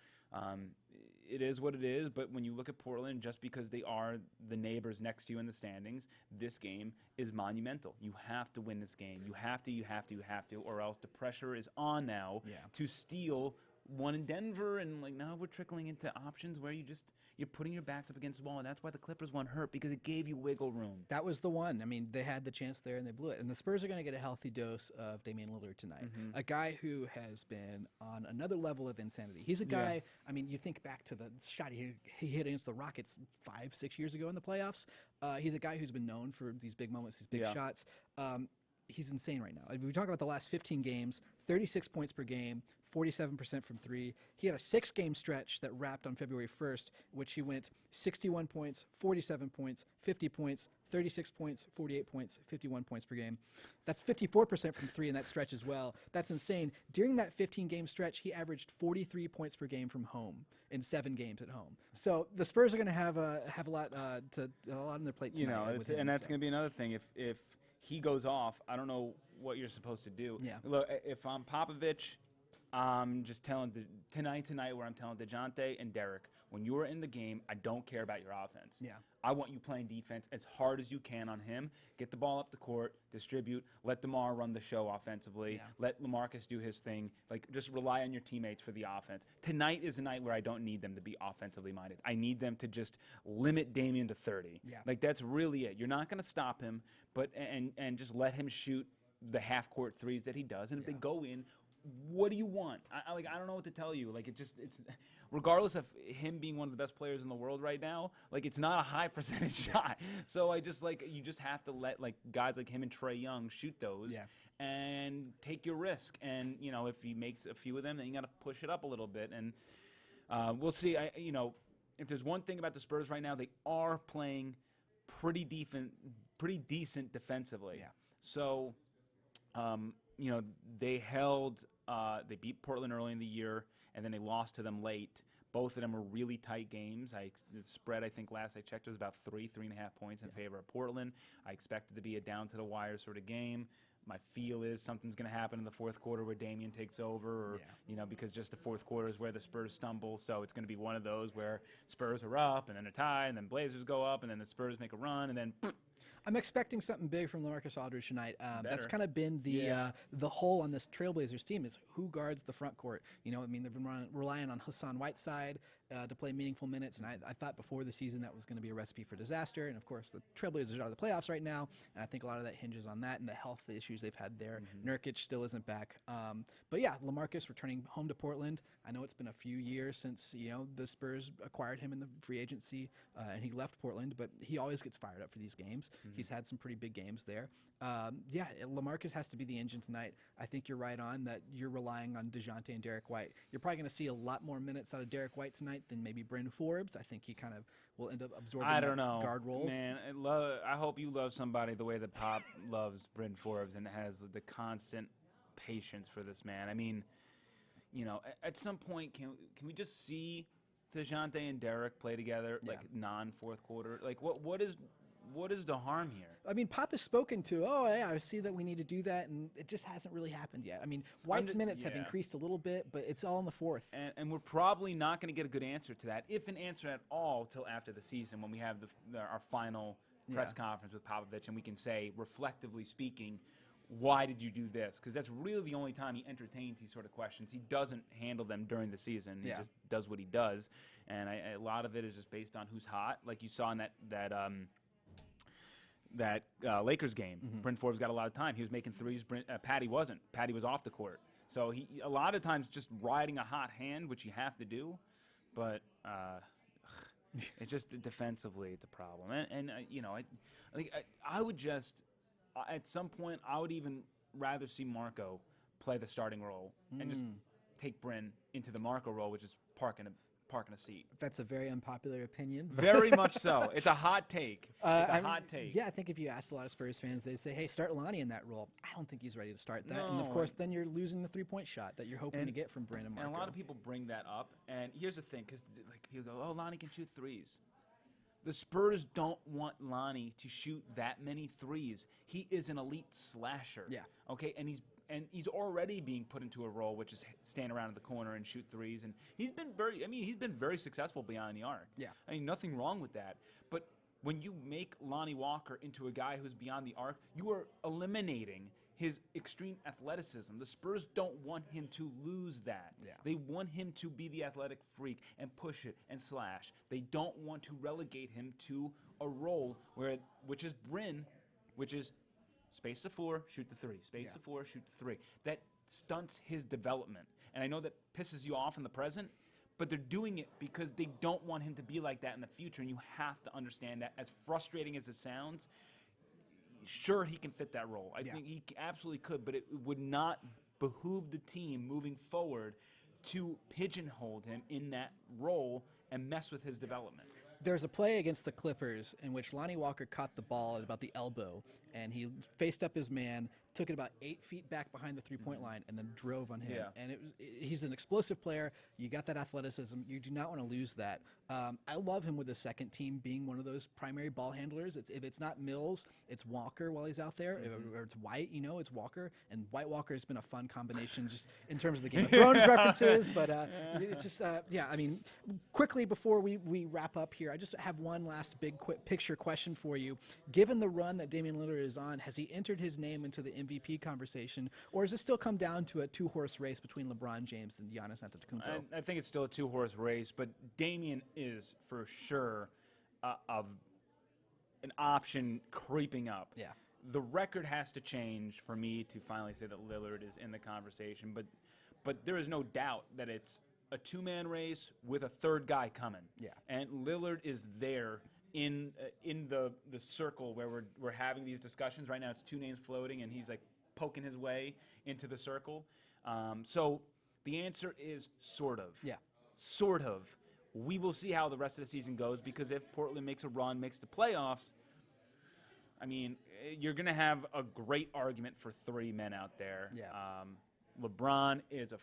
it is what it is, but when you look at Portland, just because they are the neighbors next to you in the standings, this game is monumental. You have to win this game. You have to, or else the pressure is on now to steal one in Denver, and like now we're trickling into options where you're putting your backs up against the wall, and that's why the Clippers one hurt, because it gave you wiggle room. That was the one. I mean, they had the chance there and they blew it. And the Spurs are going to get a healthy dose of Damian Lillard tonight, a guy who has been on another level of insanity. He's a guy. I mean, you think back to the shot he hit against the Rockets 5-6 years ago in the playoffs. He's a guy who's been known for these big moments, these big shots. He's insane right now. If we talk about the last 15 games, 36 points per game, 47% from three. He had a 6-game stretch that wrapped on February 1st, which he went 61 points, 47 points, 50 points, 36 points, 48 points, 51 points per game. That's 54% from three in that stretch as well. That's insane. During that 15-game stretch, he averaged 43 points per game from home in 7 games at home. So the Spurs are going to have a lot on their plate tonight. And that's going to be another thing. If he goes off, I don't know what you're supposed to do. Yeah. Look, if I'm Popovich, I'm just telling tonight where I'm telling DeJounte and Derek, when you're in the game, I don't care about your offense. Yeah. I want you playing defense as hard as you can on him. Get the ball up the court, distribute, let DeMar run the show offensively, let LaMarcus do his thing. Like, just rely on your teammates for the offense. Tonight is a night where I don't need them to be offensively minded. I need them to just limit Damian to 30. Yeah. Like, that's really it. You're not going to stop him, but and just let him shoot the half-court threes that he does. And if they go in, what do you want? I don't know what to tell you. Like, it's regardless of him being one of the best players in the world right now, like, it's not a high percentage shot. So you just have to let like guys like him and Trae Young shoot those and take your risk. And if he makes a few of them, then you got to push it up a little bit. And we'll see. If there's one thing about the Spurs right now, they are playing pretty decent defensively. Yeah. So. They beat Portland early in the year, and then they lost to them late. Both of them were really tight games. The spread, I think, last I checked, was about 3.5 points in favor of Portland. I expected to be a down-to-the-wire sort of game. My feel is something's going to happen in the fourth quarter where Damian takes over, or because just the fourth quarter is where the Spurs stumble. So it's going to be one of those where Spurs are up, and then a tie, and then Blazers go up, and then the Spurs make a run, and then I'm expecting something big from LaMarcus Aldridge tonight. That's kind of been the hole on this Trailblazers team is who guards the front court. They've been relying on Hassan Whiteside to play meaningful minutes, and I thought before the season that was going to be a recipe for disaster. And, of course, the Trailblazers are out of the playoffs right now, and I think a lot of that hinges on that and the health issues they've had there. Nurkic still isn't back. But, yeah, LaMarcus returning home to Portland. I know it's been a few years since, the Spurs acquired him in the free agency, and he left Portland, but he always gets fired up for these games. He's had some pretty big games there. LaMarcus has to be the engine tonight. I think you're right on that you're relying on DeJounte and Derek White. You're probably going to see a lot more minutes out of Derek White tonight than maybe Bryn Forbes. I think he kind of will end up absorbing that guard role. Man, I hope you love somebody the way that Pop loves Bryn Forbes and has the constant patience for this man. I mean, at some point, can we just see DeJounte and Derek play together, like non-fourth quarter? Like, what is the harm here? I mean, Pop has spoken to, I see that we need to do that, and it just hasn't really happened yet. I mean, White's minutes have increased a little bit, but it's all in the fourth. And we're probably not going to get a good answer to that, if an answer at all, till after the season when we have our final press conference with Popovich, and we can say, reflectively speaking, why did you do this? Because that's really the only time he entertains these sort of questions. He doesn't handle them during the season. He just does what he does, and a lot of it is just based on who's hot, like you saw in that Lakers game. Bryn Forbes got a lot of time. He was making threes. Patty wasn't. Patty was off the court. So he a lot of times just riding a hot hand, which you have to do, but it's just defensively it's a problem. I would just at some point I would even rather see Marco play the starting role and just take Bryn into the Marco role, which is parking parking a seat. That's a very unpopular opinion. Very much so. It's a hot take. Hot take. Yeah, I think if you asked a lot of Spurs fans, they'd say, hey, start Lonnie in that role. I don't think he's ready to start that. And, of No. course, then you're losing the three-point shot that you're hoping to get from Brandon Marco. And a lot of people bring that up. And here's the thing, because like people go, oh, Lonnie can shoot threes. The Spurs don't want Lonnie to shoot that many threes. He is an elite slasher. Yeah. Okay, and he's already being put into a role which is stand around in the corner and shoot threes, and he's been very successful beyond the arc. Yeah. I mean, nothing wrong with that. But when you make Lonnie Walker into a guy who's beyond the arc, you are eliminating his extreme athleticism. The Spurs don't want him to lose that. Yeah. They want him to be the athletic freak and push it and slash. They don't want to relegate him to a role which is Bryn, which is space to four, shoot the three. Space to four, shoot the three. That stunts his development. And I know that pisses you off in the present, but they're doing it because they don't want him to be like that in the future, and you have to understand that. As frustrating as it sounds, sure, he can fit that role. I think he absolutely could, but it would not behoove the team moving forward to pigeonhole him in that role and mess with his development. There's a play against the Clippers in which Lonnie Walker caught the ball at about the elbow, and he faced up his man, took it about 8 feet back behind the three-point line, and then drove on him. Yeah. And he's an explosive player. You got that athleticism. You do not want to lose that. I love him with the second team being one of those primary ball handlers. If it's not Mills, it's Walker while he's out there, or it's White, it's Walker. And White Walker has been a fun combination just in terms of the Game of Thrones references. But it's just, I mean, quickly before we wrap up here, I just have one last big picture question for you. Given the run that Damian Lillard is on, has he entered his name into the MVP conversation, or does it still come down to a two-horse race between LeBron James and Giannis Antetokounmpo? I think it's still a two-horse race, but Damian is for sure of an option creeping up. Yeah. The record has to change for me to finally say that Lillard is in the conversation, but there is no doubt that it's a two-man race with a third guy coming. Yeah. And Lillard is there in the circle where we're having these discussions right now. It's two names floating, and he's like poking his way into the circle. So the answer is sort of. Yeah. Sort of. We will see how the rest of the season goes, because if Portland makes a run, makes the playoffs, I mean, you're going to have a great argument for three men out there. Yeah. LeBron is a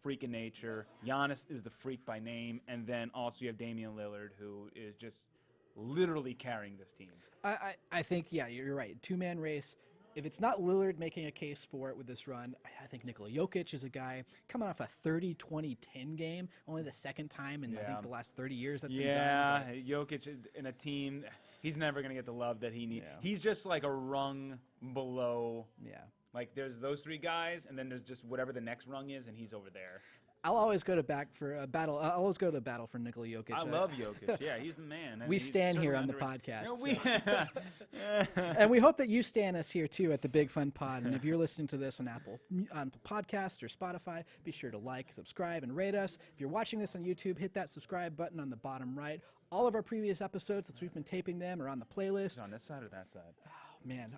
freak in nature. Giannis is the freak by name. And then also you have Damian Lillard, who is just literally carrying this team. I think, yeah, you're right. Two-man race. If it's not Lillard making a case for it with this run, I think Nikola Jokic is a guy coming off a 30-20-10 game, only the second time in, I think, the last 30 years that's been done. Yeah, Jokic in a team, he's never going to get the love that he needs. Yeah. He's just like a rung below. Yeah. Like, there's those three guys, and then there's just whatever the next rung is, and he's over there. I'll always go to battle. I'll always go to battle for Nikola Jokic. I love Jokic. Yeah, he's the man. And we he's stand here on the underrated. podcast. Yeah, And we hope that you stand us here too at the Big Fun Pod. And if you're listening to this on Apple Podcast or Spotify, be sure to like, subscribe, and rate us. If you're watching this on YouTube, hit that subscribe button on the bottom right. All of our previous episodes, since we've been taping them, are on the playlist. on this side or that side? Oh man,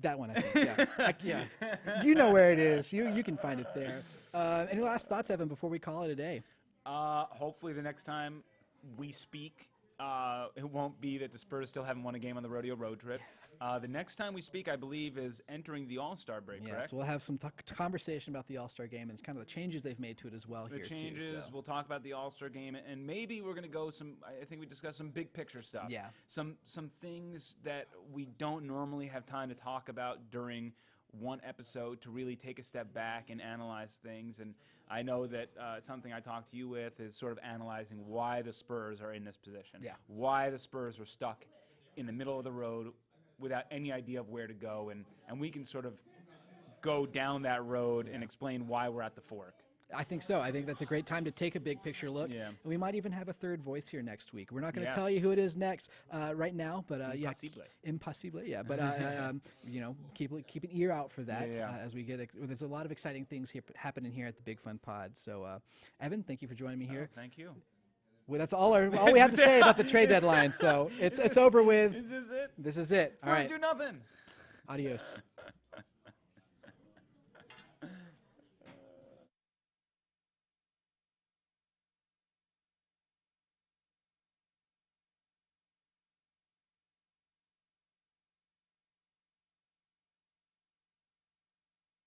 that one I think. Yeah, you know where it is. You can find it there. Any last thoughts, Evan, before we call it a day? Hopefully the next time we speak, it won't be that the Spurs still haven't won a game on the rodeo road trip. The next time we speak, I believe, is entering the All-Star break, correct? Yes, we'll have some conversation about the All-Star game and kind of the changes they've made to it as well The here changes, too. So. we'll talk about the All-Star game, and maybe we're going to go I think we discussed some big picture stuff. Yeah. Some things that we don't normally have time to talk about during one episode, to really take a step back and analyze things. And I know that something I talked to you with is sort of analyzing why the Spurs are in this position. Yeah. Why the Spurs are stuck in the middle of the road without any idea of where to go. And we can sort of go down that road and explain why we're at the fork. I think so. I think that's a great time to take a big picture look. Yeah. And we might even have a third voice here next week. We're not going to Yes. tell you who it is next right now, but Impossible. impossible. Yeah, but keep an ear out for that as we get. There's a lot of exciting things happening here at the Big Fun Pod. So, Evan, thank you for joining me here. Thank you. Well, that's all we have to say about the trade deadline. So it's over with. Is this it? This is it. All Spurs right. do nothing. Adios.